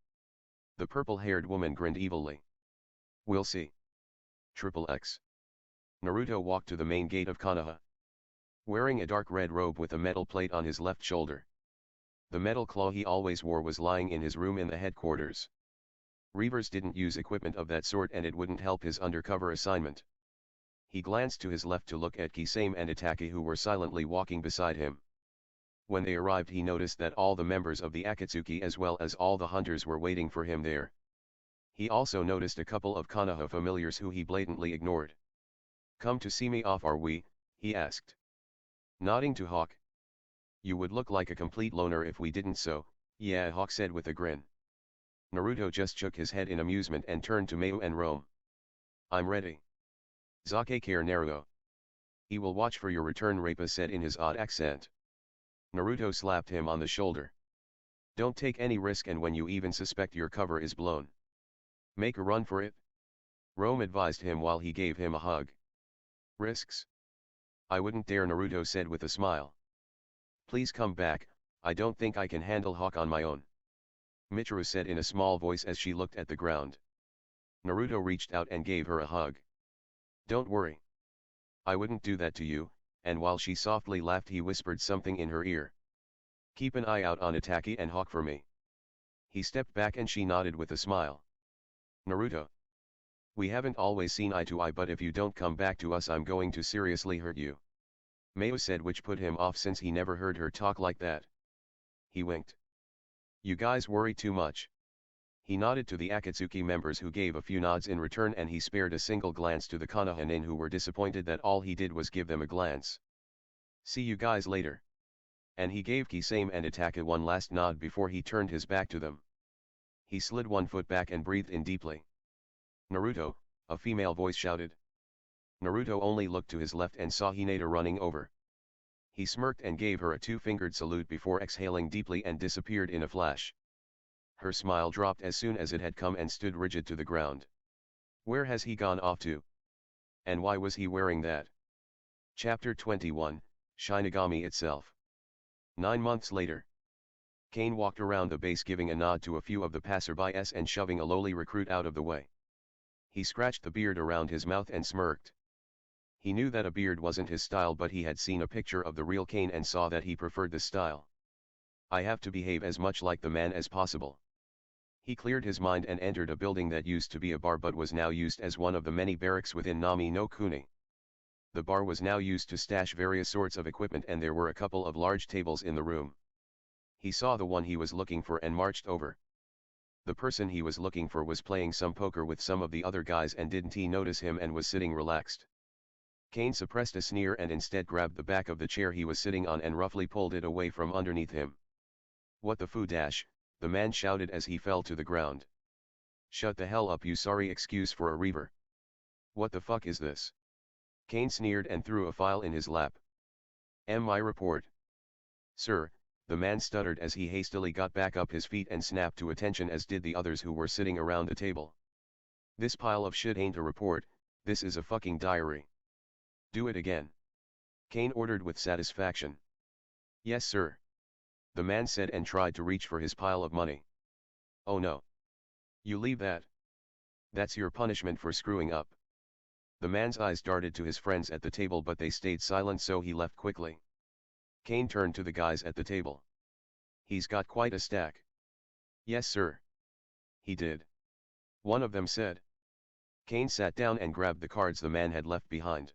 The purple-haired woman grinned evilly. "We'll see." Triple X. Naruto walked to the main gate of Konaha. Wearing a dark red robe with a metal plate on his left shoulder. The metal claw he always wore was lying in his room in the headquarters. Reavers didn't use equipment of that sort and it wouldn't help his undercover assignment. He glanced to his left to look at Kisame and Itaki, who were silently walking beside him. When they arrived he noticed that all the members of the Akatsuki as well as all the hunters were waiting for him there. He also noticed a couple of Konoha familiars who he blatantly ignored. "Come to see me off, are we?" he asked. Nodding to Hawk. "You would look like a complete loner if we didn't, so." "Yeah," Hawk said with a grin. Naruto just shook his head in amusement and turned to Mayu and Rome. "I'm ready. Zake care Naruto. He will watch for your return," Rappa said in his odd accent. Naruto slapped him on the shoulder. "Don't take any risk, and when you even suspect your cover is blown, make a run for it," Rome advised him while he gave him a hug. "Risks? I wouldn't dare," Naruto said with a smile. "Please come back, I don't think I can handle Hawk on my own," Michiru said in a small voice as she looked at the ground. Naruto reached out and gave her a hug. "Don't worry. I wouldn't do that to you," and while she softly laughed he whispered something in her ear. "Keep an eye out on Itaki and Hawk for me." He stepped back and she nodded with a smile. "Naruto. We haven't always seen eye to eye, but if you don't come back to us I'm going to seriously hurt you," Mayu said, which put him off since he never heard her talk like that. He winked. "You guys worry too much." He nodded to the Akatsuki members who gave a few nods in return, and he spared a single glance to the Konoha who were disappointed that all he did was give them a glance. "See you guys later." And he gave Kisame and Itaka one last nod before he turned his back to them. He slid one foot back and breathed in deeply. "Naruto," a female voice shouted. Naruto only looked to his left and saw Hinata running over. He smirked and gave her a two-fingered salute before exhaling deeply and disappeared in a flash. Her smile dropped as soon as it had come and stood rigid to the ground. Where has he gone off to? And why was he wearing that? Chapter 21, Shinigami itself. 9 months later. Kane walked around the base giving a nod to a few of the passerbys and shoving a lowly recruit out of the way. He scratched the beard around his mouth and smirked. He knew that a beard wasn't his style, but he had seen a picture of the real Kane and saw that he preferred this style. "I have to behave as much like the man as possible." He cleared his mind and entered a building that used to be a bar but was now used as one of the many barracks within Nami no Kuni. The bar was now used to stash various sorts of equipment and there were a couple of large tables in the room. He saw the one he was looking for and marched over. The person he was looking for was playing some poker with some of the other guys, and didn't he notice him and was sitting relaxed. Kane suppressed a sneer and instead grabbed the back of the chair he was sitting on and roughly pulled it away from underneath him. "What the foo dash," the man shouted as he fell to the ground. "Shut the hell up, you sorry excuse for a reaver. What the fuck is this?" Kane sneered and threw a file in his lap. My report. Sir, the man stuttered as he hastily got back up his feet and snapped to attention, as did the others who were sitting around the table. This pile of shit ain't a report, this is a fucking diary. Do it again. Kane ordered with satisfaction. Yes sir. The man said and tried to reach for his pile of money. Oh no. You leave that. That's your punishment for screwing up. The man's eyes darted to his friends at the table, but they stayed silent, so he left quickly. Kane turned to the guys at the table. He's got quite a stack. Yes sir. He did. One of them said. Kane sat down and grabbed the cards the man had left behind.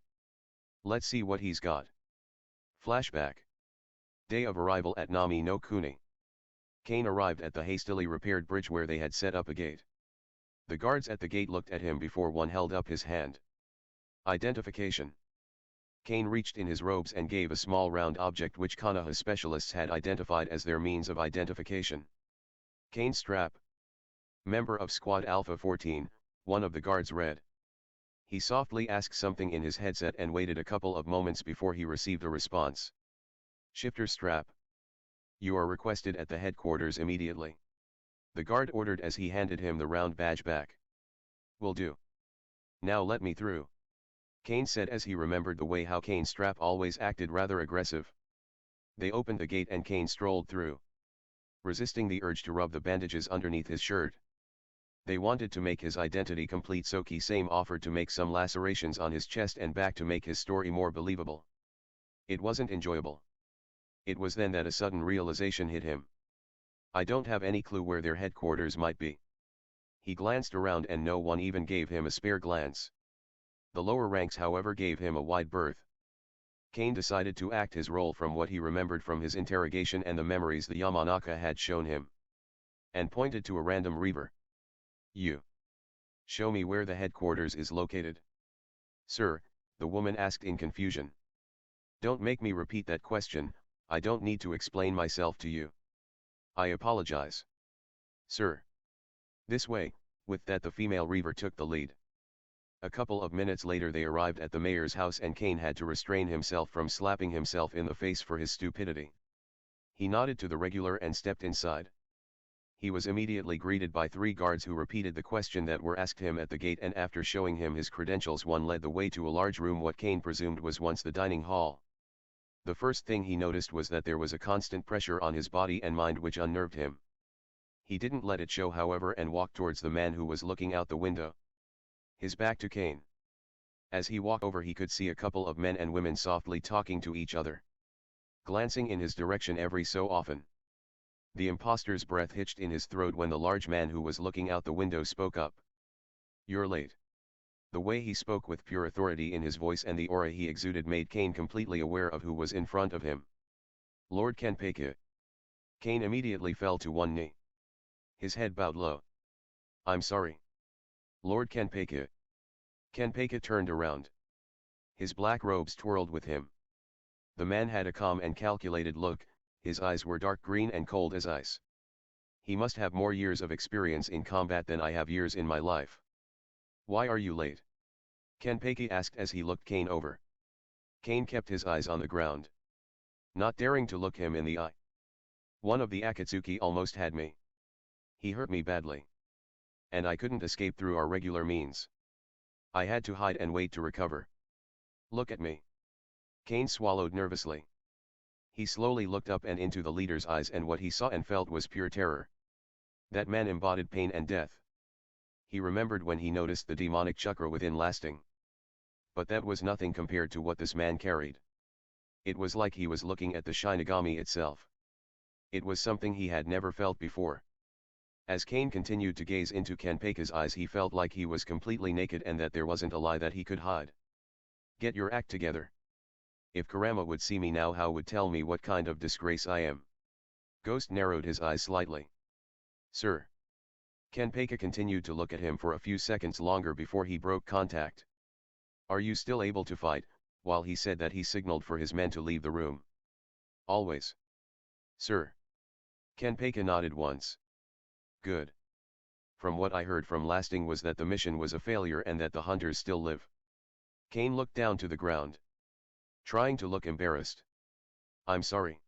Let's see what he's got. Flashback. Day of arrival at Nami no Kuni. Kane arrived at the hastily repaired bridge where they had set up a gate. The guards at the gate looked at him before one held up his hand. Identification. Kane reached in his robes and gave a small round object which konaha specialists had identified as their means of identification. Kane strap. Member of Squad Alpha 14, one of the guards read. He softly asked something in his headset and waited a couple of moments before he received a response. Shifter strap. You are requested at the headquarters immediately. The guard ordered as he handed him the round badge back. Will do. Now let me through. Kane said as he remembered the way how Kane Strap always acted rather aggressive. They opened the gate and Kane strolled through, resisting the urge to rub the bandages underneath his shirt. They wanted to make his identity complete, so Kisame offered to make some lacerations on his chest and back to make his story more believable. It wasn't enjoyable. It was then that a sudden realization hit him. I don't have any clue where their headquarters might be. He glanced around and no one even gave him a spare glance. The lower ranks, however, gave him a wide berth. Kane decided to act his role from what he remembered from his interrogation and the memories the Yamanaka had shown him, and pointed to a random reaver. You. Show me where the headquarters is located. Sir, the woman asked in confusion. Don't make me repeat that question, I don't need to explain myself to you. I apologize. Sir. This way. With that the female reaver took the lead. A couple of minutes later they arrived at the mayor's house and Kane had to restrain himself from slapping himself in the face for his stupidity. He nodded to the regular and stepped inside. He was immediately greeted by 3 guards who repeated the question that were asked him at the gate, and after showing him his credentials one led the way to a large room what Kane presumed was once the dining hall. The first thing he noticed was that there was a constant pressure on his body and mind which unnerved him. He didn't let it show, however, and walked towards the man who was looking out the window, his back to Kane. As he walked over he could see a couple of men and women softly talking to each other, glancing in his direction every so often. The imposter's breath hitched in his throat when the large man who was looking out the window spoke up. You're late. The way he spoke with pure authority in his voice and the aura he exuded made Kane completely aware of who was in front of him. Lord Kenpeki. Kane immediately fell to one knee. His head bowed low. I'm sorry. Lord Kenpeki. Kenpeki turned around. His black robes twirled with him. The man had a calm and calculated look, his eyes were dark green and cold as ice. He must have more years of experience in combat than I have years in my life. Why are you late? Kenpeki asked as he looked Kane over. Kane kept his eyes on the ground, not daring to look him in the eye. One of the Akatsuki almost had me. He hurt me badly. And I couldn't escape through our regular means. I had to hide and wait to recover. Look at me. Kane swallowed nervously. He slowly looked up and into the leader's eyes, and what he saw and felt was pure terror. That man embodied pain and death. He remembered when he noticed the demonic chakra within lasting. But that was nothing compared to what this man carried. It was like he was looking at the Shinigami itself. It was something he had never felt before. As Kane continued to gaze into Kenpeki's eyes, he felt like he was completely naked and that there wasn't a lie that he could hide. Get your act together. If Kurama would see me now, how would tell me what kind of disgrace I am? Ghost narrowed his eyes slightly. Sir. Kenpeki continued to look at him for a few seconds longer before he broke contact. Are you still able to fight? While he said that he signaled for his men to leave the room. Always. Sir. Kenpeki nodded once. Good. From what I heard from Lasting was that the mission was a failure and that the hunters still live. Kane looked down to the ground, trying to look embarrassed. I'm sorry.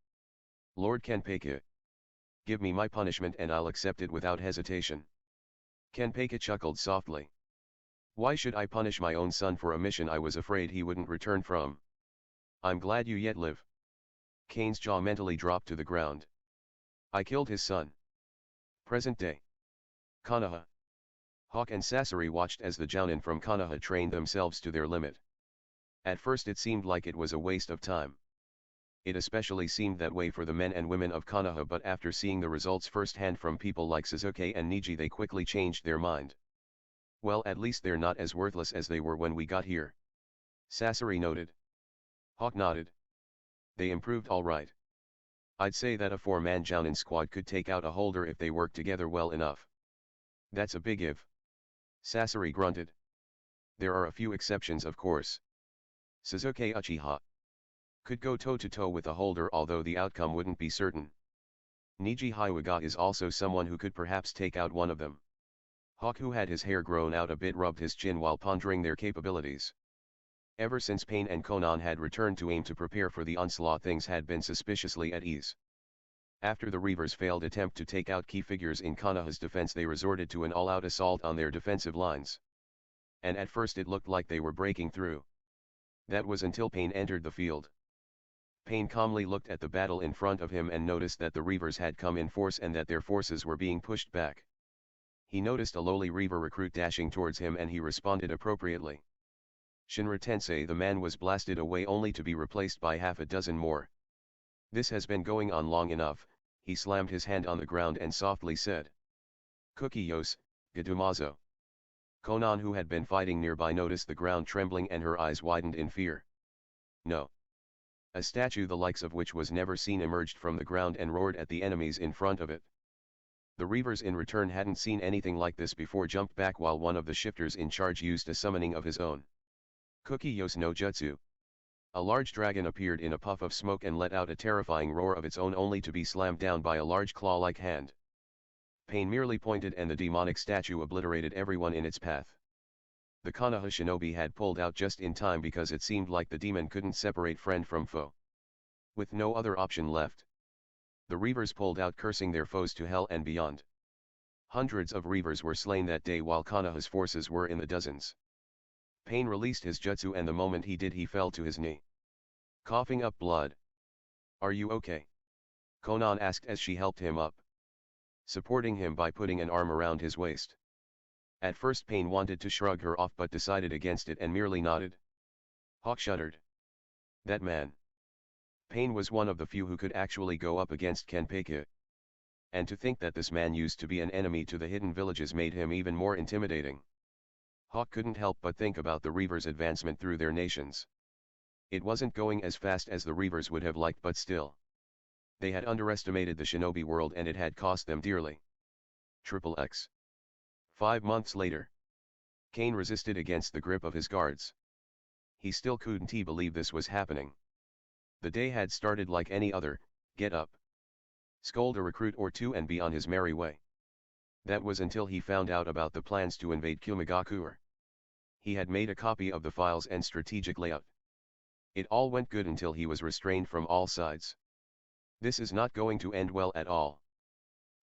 Lord Kenpeki. Give me my punishment and I'll accept it without hesitation. Kenpeki chuckled softly. Why should I punish my own son for a mission I was afraid he wouldn't return from? I'm glad you yet live. Kane's jaw mentally dropped to the ground. I killed his son. Present day. Konaha. Hawk and Sasori watched as the Jounin from Konaha trained themselves to their limit. At first it seemed like it was a waste of time. It especially seemed that way for the men and women of Konoha, but after seeing the results firsthand from people like Suzuki and Niji, they quickly changed their mind. Well, at least they're not as worthless as they were when we got here. Sasori noted. Hawk nodded. They improved all right. I'd say that a 4-man Jounin squad could take out a holder if they work together well enough. That's a big if. Sasori grunted. There are a few exceptions, of course. Suzuki Uchiha could go toe-to-toe with a holder, although the outcome wouldn't be certain. Niji Hyuga is also someone who could perhaps take out one of them. Hawk, who had his hair grown out a bit, rubbed his chin while pondering their capabilities. Ever since Pain and Konan had returned to aim to prepare for the onslaught, things had been suspiciously at ease. After the Reavers' failed attempt to take out key figures in Konoha's defense, they resorted to an all-out assault on their defensive lines. And at first it looked like they were breaking through. That was until Pain entered the field. Pain calmly looked at the battle in front of him and noticed that the Reavers had come in force and that their forces were being pushed back. He noticed a lowly Reaver recruit dashing towards him and he responded appropriately. Shinra Tensei, the man was blasted away only to be replaced by half a dozen more. This has been going on long enough. He slammed his hand on the ground and softly said. Kukiyos, Gadumazo. Konan, who had been fighting nearby, noticed the ground trembling and her eyes widened in fear. No. A statue the likes of which was never seen emerged from the ground and roared at the enemies in front of it. The Reavers in return hadn't seen anything like this before, jumped back while one of the shifters in charge used a summoning of his own. Kukiyos no Jutsu. A large dragon appeared in a puff of smoke and let out a terrifying roar of its own, only to be slammed down by a large claw-like hand. Pain merely pointed and the demonic statue obliterated everyone in its path. The Konoha shinobi had pulled out just in time because it seemed like the demon couldn't separate friend from foe. With no other option left, the Reavers pulled out, cursing their foes to hell and beyond. Hundreds of Reavers were slain that day while Konoha's forces were in the dozens. Pain released his jutsu and the moment he did he fell to his knee, coughing up blood. Are you okay? Konan asked as she helped him up, supporting him by putting an arm around his waist. At first Pain wanted to shrug her off but decided against it and merely nodded. Hawk shuddered. That man. Pain was one of the few who could actually go up against Kenpeki. And to think that this man used to be an enemy to the hidden villages made him even more intimidating. Hawk couldn't help but think about the Reavers' advancement through their nations. It wasn't going as fast as the Reavers would have liked, but still. They had underestimated the shinobi world and it had cost them dearly. XXX. 5 months later. Kane resisted against the grip of his guards. He still couldn't believe this was happening. The day had started like any other: get up, scold a recruit or two and be on his merry way. That was until he found out about the plans to invade Kumigakure. He had made a copy of the files and strategic layout. It all went good until he was restrained from all sides. This is not going to end well at all.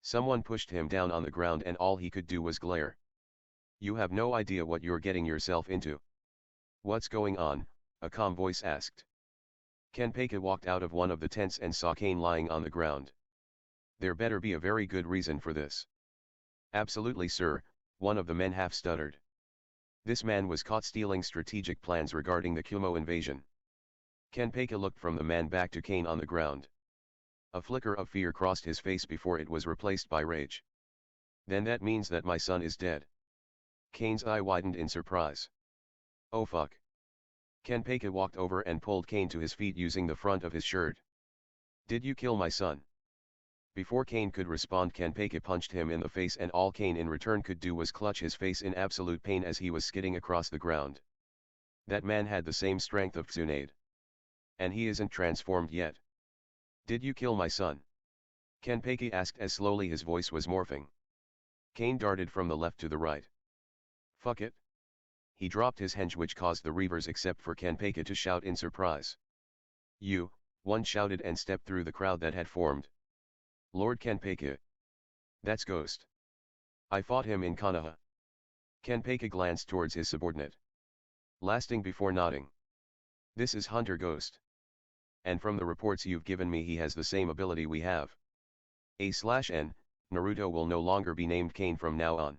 Someone pushed him down on the ground and all he could do was glare. You have no idea what you're getting yourself into. What's going on? A calm voice asked. Kenpeki walked out of one of the tents and saw Kane lying on the ground. There better be a very good reason for this. Absolutely, sir, one of the men half stuttered. This man was caught stealing strategic plans regarding the Kumo invasion. Kenpeki looked from the man back to Kane on the ground. A flicker of fear crossed his face before it was replaced by rage. Then that means that my son is dead. Kane's eye widened in surprise. Oh fuck. Kenpeki walked over and pulled Kane to his feet using the front of his shirt. Did you kill my son? Before Kane could respond, Kenpeki punched him in the face and all Kane in return could do was clutch his face in absolute pain as he was skidding across the ground. That man had the same strength of Tsunade. And he isn't transformed yet. Did you kill my son? Kenpeki asked as slowly his voice was morphing. Kane darted from the left to the right. Fuck it. He dropped his henge, which caused the reavers except for Kanpeka to shout in surprise. "You," one shouted and stepped through the crowd that had formed. "Lord Kanpeka. That's Ghost. I fought him in Konaha." Kanpeka glanced towards his subordinate. Lasting before nodding. "This is Hunter Ghost. And from the reports you've given me, he has the same ability we have. A/N, Naruto will no longer be named Kane from now on."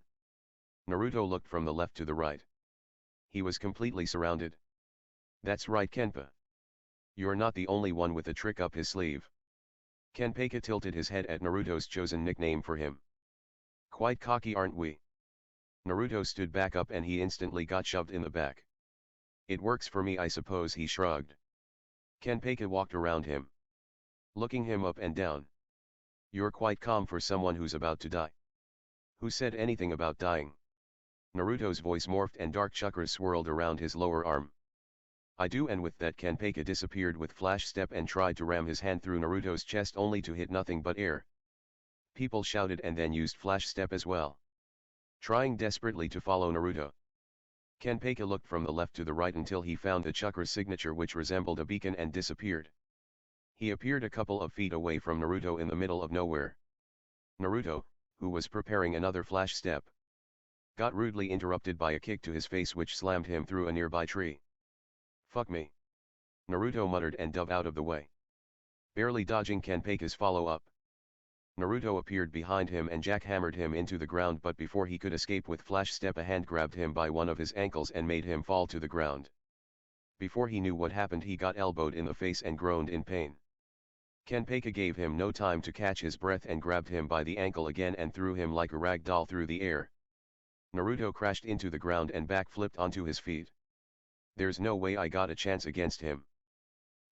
Naruto looked from the left to the right. He was completely surrounded. "That's right, Kenpa. You're not the only one with a trick up his sleeve." Kanpeka tilted his head at Naruto's chosen nickname for him. "Quite cocky, aren't we?" Naruto stood back up and he instantly got shoved in the back. "It works for me, I suppose," he shrugged. Kanpeka walked around him, looking him up and down. "You're quite calm for someone who's about to die." "Who said anything about dying?" Naruto's voice morphed and dark chakras swirled around his lower arm. "I do," and with that Kanpeka disappeared with flash step and tried to ram his hand through Naruto's chest only to hit nothing but air. People shouted and then used flash step as well, trying desperately to follow Naruto. Kanpeka looked from the left to the right until he found a chakra signature which resembled a beacon and disappeared. He appeared a couple of feet away from Naruto in the middle of nowhere. Naruto, who was preparing another flash step, got rudely interrupted by a kick to his face which slammed him through a nearby tree. "Fuck me," Naruto muttered and dove out of the way, barely dodging Kanpeka's follow-up. Naruto appeared behind him and jackhammered him into the ground, but before he could escape with flash step, a hand grabbed him by one of his ankles and made him fall to the ground. Before he knew what happened, he got elbowed in the face and groaned in pain. Kanpeka gave him no time to catch his breath and grabbed him by the ankle again and threw him like a rag doll through the air. Naruto crashed into the ground and backflipped onto his feet. "There's no way I got a chance against him."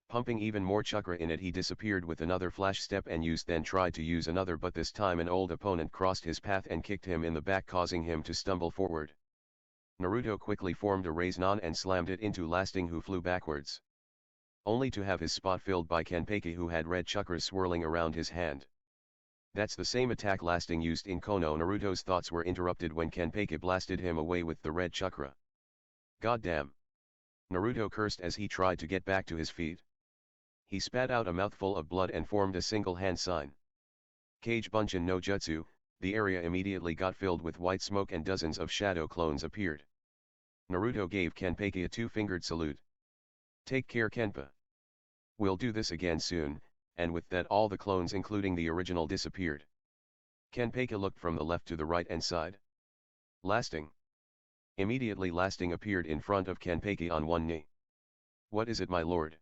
Pumping even more chakra in it, he disappeared with another flash step and then tried to use another, but this time an old opponent crossed his path and kicked him in the back, causing him to stumble forward. Naruto quickly formed a Rasengan and slammed it into Lasting, who flew backwards, only to have his spot filled by Kanpeka, who had red chakras swirling around his hand. "That's the same attack Lasting used in Kono." Naruto's thoughts were interrupted when Kanpeka blasted him away with the red chakra. "Goddamn!" Naruto cursed as he tried to get back to his feet. He spat out a mouthful of blood and formed a single hand sign. Kage Bunshin no Jutsu. The area immediately got filled with white smoke and dozens of shadow clones appeared. Naruto gave Kanpeka a two-fingered salute. "Take care, Kenpa. We'll do this again soon," and with that all the clones including the original disappeared. Kanpeka looked from the left to the right and sighed. "Lasting." Immediately Lasting appeared in front of Kanpeka on one knee. "What is it, my lord?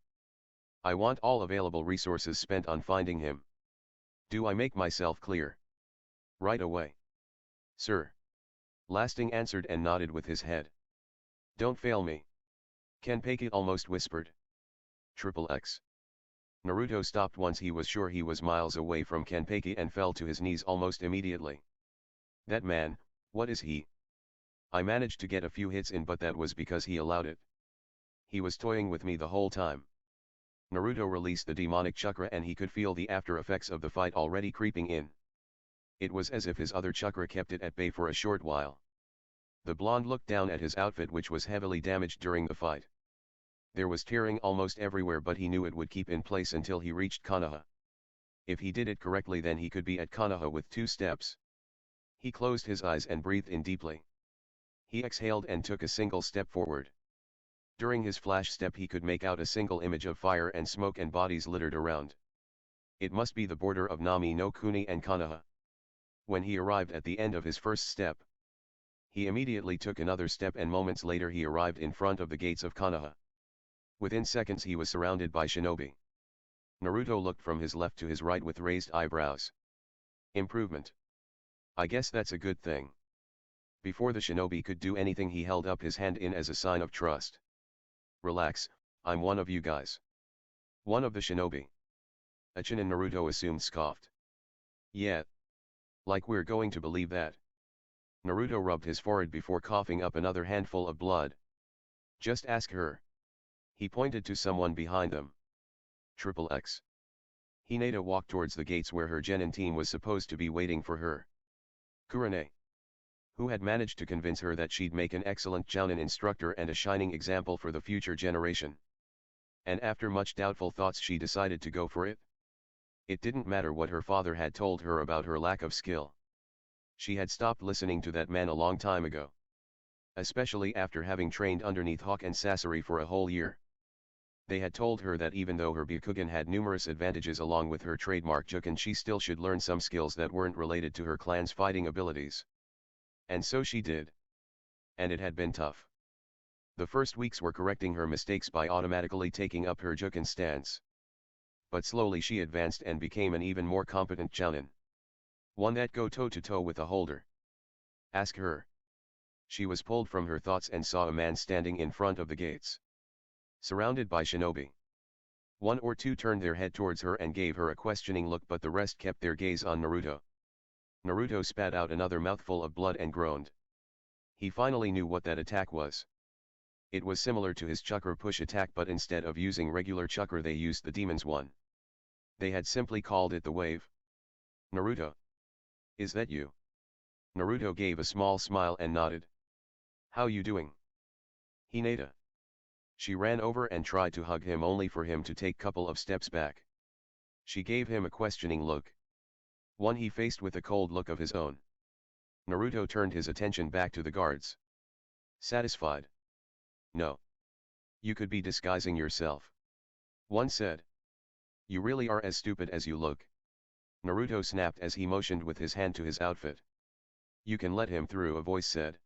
I want all available resources spent on finding him. Do I make myself clear?" "Right away, sir." Lasting answered and nodded with his head. "Don't fail me," Kanpeka almost whispered. "XXX." Naruto stopped once he was sure he was miles away from Kanpeka and fell to his knees almost immediately. "That man, what is he? I managed to get a few hits in, but that was because he allowed it. He was toying with me the whole time." Naruto released the demonic chakra and he could feel the after effects of the fight already creeping in. It was as if his other chakra kept it at bay for a short while. The blonde looked down at his outfit, which was heavily damaged during the fight. There was tearing almost everywhere, but he knew it would keep in place until he reached Konoha. If he did it correctly, then he could be at Konoha with 2 steps. He closed his eyes and breathed in deeply. He exhaled and took a single step forward. During his flash step he could make out a single image of fire and smoke and bodies littered around. It must be the border of Nami no Kuni and Konoha. When he arrived at the end of his first step, he immediately took another step, and moments later he arrived in front of the gates of Konoha. Within seconds he was surrounded by shinobi. Naruto looked from his left to his right with raised eyebrows. Improvement. I guess that's a good thing. Before the shinobi could do anything, he held up his hand in as a sign of trust. "Relax, I'm one of you guys." "One of the shinobi?" A Chunin, Naruto assumed, scoffed. "Yeah. Like we're going to believe that." Naruto rubbed his forehead before coughing up another handful of blood. "Just ask her." He pointed to someone behind them. XXX. Hinata walked towards the gates where her genin team was supposed to be waiting for her. "Kurane." who had managed to convince her that she'd make an excellent jounin instructor and a shining example for the future generation. And after much doubtful thoughts she decided to go for it. It didn't matter what her father had told her about her lack of skill. She had stopped listening to that man a long time ago. Especially after having trained underneath Hawk and Sasori for a whole year. They had told her that even though her Byakugan had numerous advantages along with her trademark Juken, she still should learn some skills that weren't related to her clan's fighting abilities. And so she did. And it had been tough. The first weeks were correcting her mistakes by automatically taking up her Juken stance. But slowly she advanced and became an even more competent jounin. One that go toe-to-toe with a holder. Ask her. She was pulled from her thoughts and saw a man standing in front of the gates. Surrounded by shinobi. One or two turned their head towards her and gave her a questioning look, but the rest kept their gaze on Naruto. Naruto spat out another mouthful of blood and groaned. He finally knew what that attack was. It was similar to his chakra push attack, but instead of using regular chakra they used the demon's one. They had simply called it the wave. Naruto. Is that you? Naruto gave a small smile and nodded. How you doing? Hinata. She ran over and tried to hug him only for him to take couple of steps back. She gave him a questioning look. One he faced with a cold look of his own. Naruto turned his attention back to the guards. Satisfied? No. You could be disguising yourself. One said. You really are as stupid as you look. Naruto snapped as he motioned with his hand to his outfit. You can let him through, a voice said.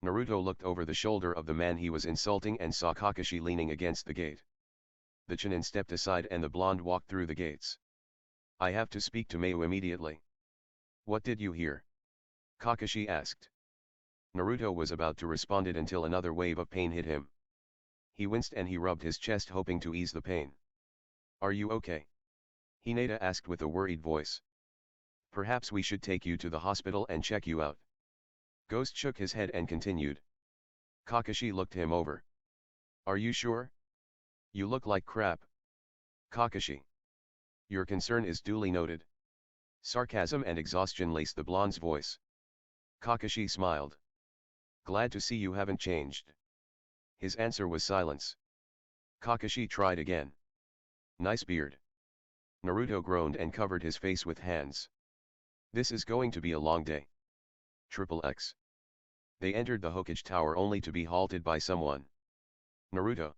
Naruto looked over the shoulder of the man he was insulting and saw Kakashi leaning against the gate. The Chunin stepped aside and the blonde walked through the gates. I have to speak to Mayu immediately. What did you hear? Kakashi asked. Naruto was about to respond until another wave of pain hit him. He winced and he rubbed his chest hoping to ease the pain. Are you okay? Hinata asked with a worried voice. Perhaps we should take you to the hospital and check you out. Ghost shook his head and continued. Kakashi looked him over. Are you sure? You look like crap. Kakashi. Your concern is duly noted. Sarcasm and exhaustion laced the blonde's voice. Kakashi smiled. Glad to see you haven't changed. His answer was silence. Kakashi tried again. Nice beard. Naruto groaned and covered his face with hands. This is going to be a long day. Triple X. They entered the Hokage Tower only to be halted by someone. Naruto.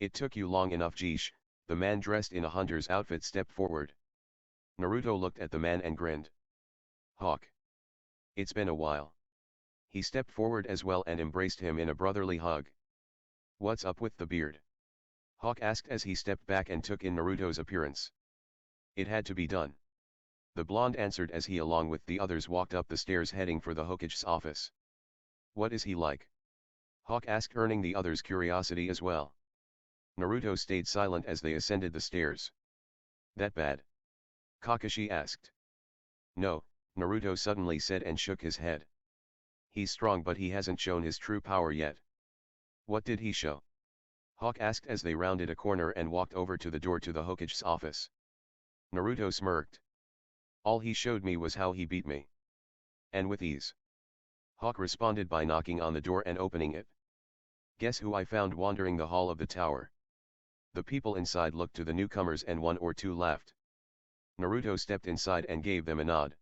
It took you long enough, Jish. The man dressed in a hunter's outfit stepped forward. Naruto looked at the man and grinned. Hawk. It's been a while. He stepped forward as well and embraced him in a brotherly hug. What's up with the beard? Hawk asked as he stepped back and took in Naruto's appearance. It had to be done. The blonde answered as he along with the others walked up the stairs heading for the Hokage's office. What is he like? Hawk asked, earning the others' curiosity as well. Naruto stayed silent as they ascended the stairs. That bad? Kakashi asked. No, Naruto suddenly said and shook his head. He's strong but he hasn't shown his true power yet. What did he show? Hawk asked as they rounded a corner and walked over to the door to the Hokage's office. Naruto smirked. All he showed me was how he beat me. And with ease. Hawk responded by knocking on the door and opening it. Guess who I found wandering the hall of the tower? The people inside looked to the newcomers and one or two laughed. Naruto stepped inside and gave them a nod.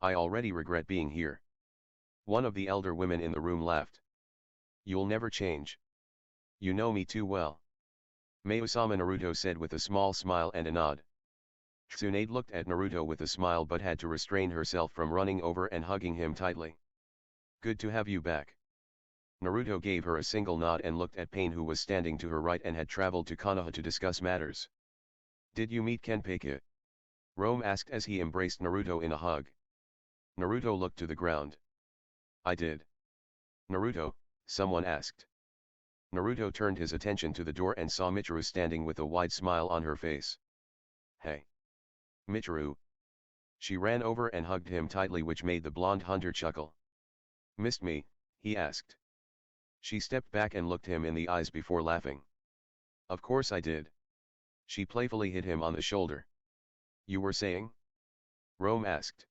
I already regret being here. One of the elder women in the room laughed. You'll never change. You know me too well. Mayu-sama, Naruto said with a small smile and a nod. Tsunade looked at Naruto with a smile but had to restrain herself from running over and hugging him tightly. Good to have you back. Naruto gave her a single nod and looked at Pain, who was standing to her right and had traveled to Konoha to discuss matters. Did you meet Kenpei? Rome asked as he embraced Naruto in a hug. Naruto looked to the ground. I did. Naruto, someone asked. Naruto turned his attention to the door and saw Michiru standing with a wide smile on her face. Hey. Michiru. She ran over and hugged him tightly, which made the blonde hunter chuckle. Missed me? He asked. She stepped back and looked him in the eyes before laughing. Of course I did. She playfully hit him on the shoulder. You were saying? Rome asked.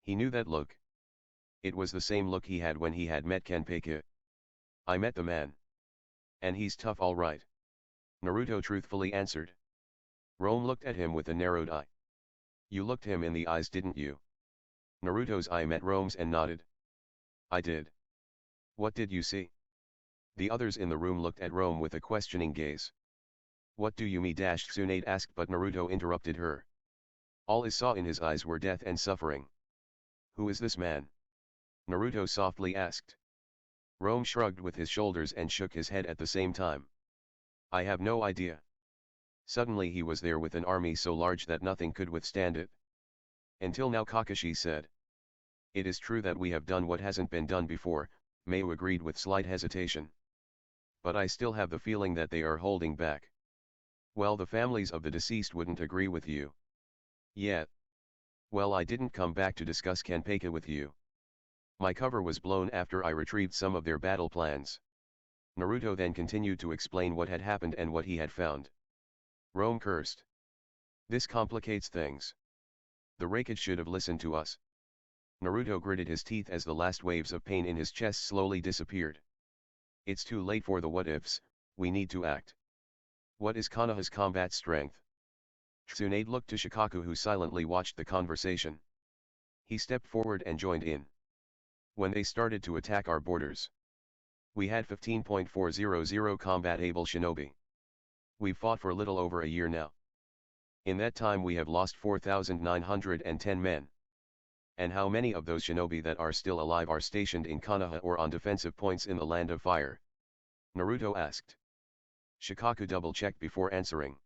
He knew that look. It was the same look he had when he had met Kenpeki. I met the man. And he's tough all right. Naruto truthfully answered. Rome looked at him with a narrowed eye. You looked him in the eyes, didn't you? Naruto's eye met Rome's and nodded. I did. What did you see? The others in the room looked at Rome with a questioning gaze. What do you mean? Tsunade asked, but Naruto interrupted her. All I saw in his eyes were death and suffering. Who is this man? Naruto softly asked. Rome shrugged with his shoulders and shook his head at the same time. I have no idea. Suddenly he was there with an army so large that nothing could withstand it. Until now, Kakashi said. It is true that we have done what hasn't been done before, Mayu agreed with slight hesitation. But I still have the feeling that they are holding back. Well, the families of the deceased wouldn't agree with you. Yet. Well, I didn't come back to discuss Kenpeki with you. My cover was blown after I retrieved some of their battle plans. Naruto then continued to explain what had happened and what he had found. Rome cursed. This complicates things. The Raikage should have listened to us. Naruto gritted his teeth as the last waves of pain in his chest slowly disappeared. It's too late for the what-ifs, we need to act. What is Konoha's combat strength? Tsunade looked to Shikaku, who silently watched the conversation. He stepped forward and joined in. When they started to attack our borders, we had 15.400 combat-able shinobi. We've fought for a little over a year now. In that time we have lost 4,910 men. And how many of those shinobi that are still alive are stationed in Konoha or on defensive points in the Land of Fire? Naruto asked. Shikaku double-checked before answering.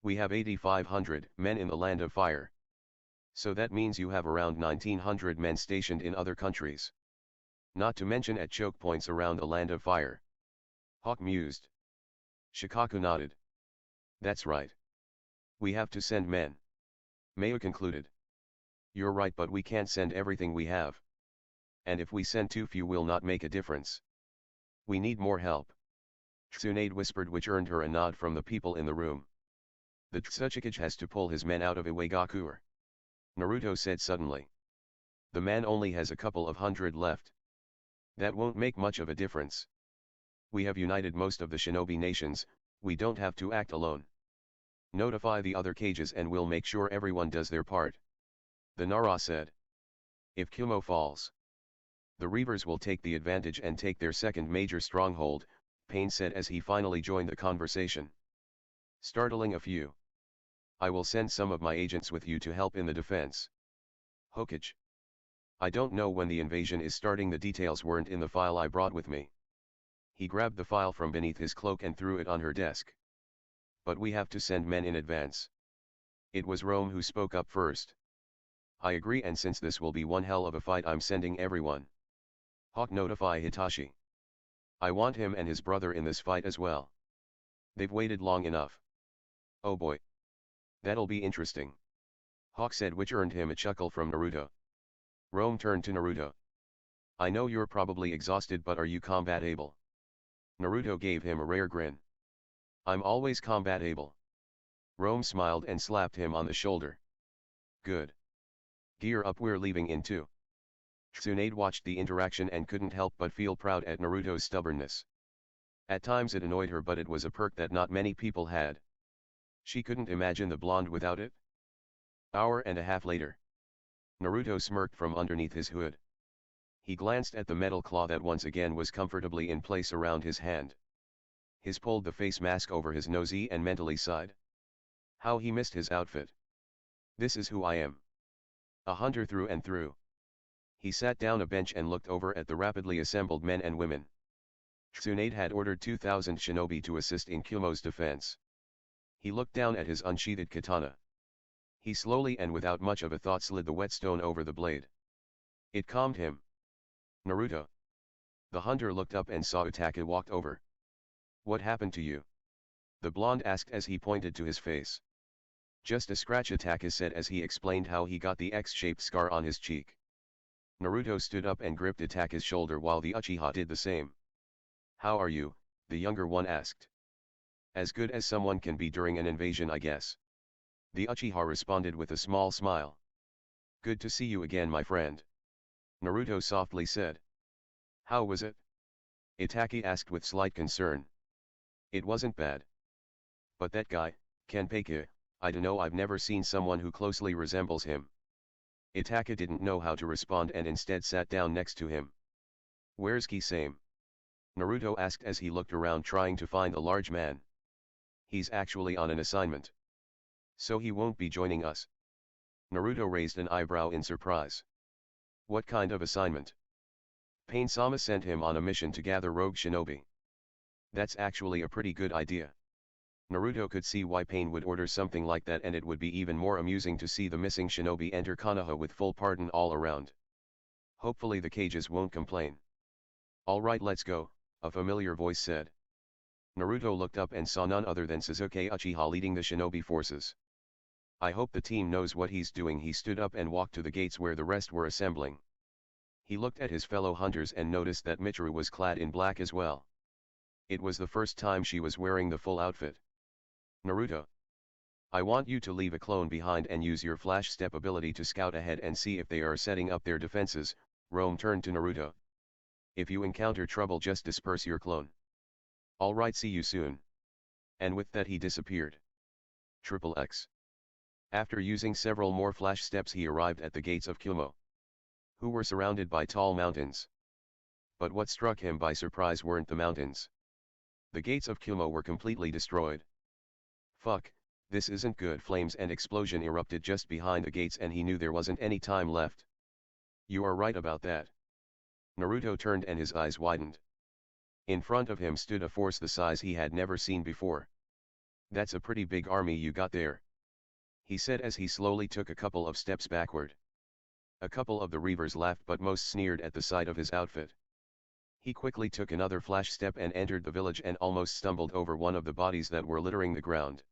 We have 8,500 men in the Land of Fire. So that means you have around 1,900 men stationed in other countries. Not to mention at choke points around the Land of Fire. Hawk mused. Shikaku nodded. That's right. We have to send men. Mayu concluded. You're right, but we can't send everything we have. And if we send too few, will not make a difference. We need more help. Tsunade whispered, which earned her a nod from the people in the room. The Tsuchikage has to pull his men out of Iwagakure. Naruto said suddenly. The man only has a couple of hundred left. That won't make much of a difference. We have united most of the shinobi nations, we don't have to act alone. Notify the other cages and we'll make sure everyone does their part. The Nara said. If Kumo falls, the Reavers will take the advantage and take their second major stronghold, Pain said as he finally joined the conversation. Startling a few. I will send some of my agents with you to help in the defense. Hokage. I don't know when the invasion is starting, the details weren't in the file I brought with me. He grabbed the file from beneath his cloak and threw it on her desk. But we have to send men in advance. It was Rome who spoke up first. I agree, and since this will be one hell of a fight, I'm sending everyone. Hawk, notify Hitachi. I want him and his brother in this fight as well. They've waited long enough. Oh boy. That'll be interesting. Hawk said, which earned him a chuckle from Naruto. Rome turned to Naruto. I know you're probably exhausted, but are you combat able? Naruto gave him a rare grin. I'm always combat able. Rome smiled and slapped him on the shoulder. Good. Gear up, we're leaving in 2. Tsunade watched the interaction and couldn't help but feel proud at Naruto's stubbornness. At times it annoyed her, but it was a perk that not many people had. She couldn't imagine the blonde without it. Hour and a half later. Naruto smirked from underneath his hood. He glanced at the metal claw that once again was comfortably in place around his hand. He pulled the face mask over his nose and mentally sighed. How he missed his outfit. This is who I am. A hunter through and through. He sat down a bench and looked over at the rapidly assembled men and women. Tsunade had ordered 2,000 shinobi to assist in Kumo's defense. He looked down at his unsheathed katana. He slowly and without much of a thought slid the whetstone over the blade. It calmed him. Naruto. The hunter looked up and saw Utaka walked over. What happened to you? The blonde asked as he pointed to his face. Just a scratch, Utaka said as he explained how he got the X-shaped scar on his cheek. Naruto stood up and gripped Utaka's shoulder while the Uchiha did the same. How are you? The younger one asked. As good as someone can be during an invasion, I guess. The Uchiha responded with a small smile. Good to see you again, my friend. Naruto softly said. How was it? Itaki asked with slight concern. It wasn't bad. But that guy, Kenpeki, I dunno, I've never seen someone who closely resembles him. Itaka didn't know how to respond and instead sat down next to him. Where's Kisame? Naruto asked as he looked around trying to find the large man. He's actually on an assignment. So he won't be joining us. Naruto raised an eyebrow in surprise. What kind of assignment? Pain-sama sent him on a mission to gather rogue shinobi. That's actually a pretty good idea. Naruto could see why Pain would order something like that, and it would be even more amusing to see the missing shinobi enter Konoha with full pardon all around. Hopefully the cages won't complain. Alright, let's go, a familiar voice said. Naruto looked up and saw none other than Sasuke Uchiha leading the shinobi forces. I hope the team knows what he's doing. He stood up and walked to the gates where the rest were assembling. He looked at his fellow hunters and noticed that Michiru was clad in black as well. It was the first time she was wearing the full outfit. Naruto, I want you to leave a clone behind and use your flash step ability to scout ahead and see if they are setting up their defenses. Rome turned to Naruto. If you encounter trouble, just disperse your clone. Alright, see you soon. And with that he disappeared. XXX. After using several more flash steps he arrived at the gates of Kumo, who were surrounded by tall mountains. But what struck him by surprise weren't the mountains. The gates of Kumo were completely destroyed. Fuck, this isn't good. Flames and explosion erupted just behind the gates and he knew there wasn't any time left. You are right about that. Naruto turned and his eyes widened. In front of him stood a force the size he had never seen before. That's a pretty big army you got there, he said as he slowly took a couple of steps backward. A couple of the reavers laughed but most sneered at the sight of his outfit. He quickly took another flash step and entered the village and almost stumbled over one of the bodies that were littering the ground.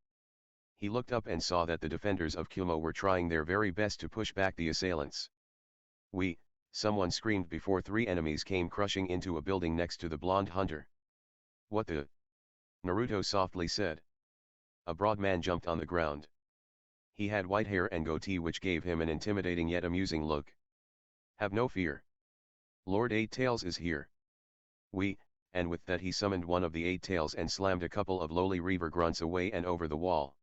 He looked up and saw that the defenders of Kumo were trying their very best to push back the assailants. Someone screamed before three enemies came crushing into a building next to the blonde hunter. What the? Naruto softly said. A broad man jumped on the ground. He had white hair and goatee which gave him an intimidating yet amusing look. Have no fear. Lord Eight Tails is here. And with that he summoned one of the Eight Tails and slammed a couple of lowly reaver grunts away and over the wall.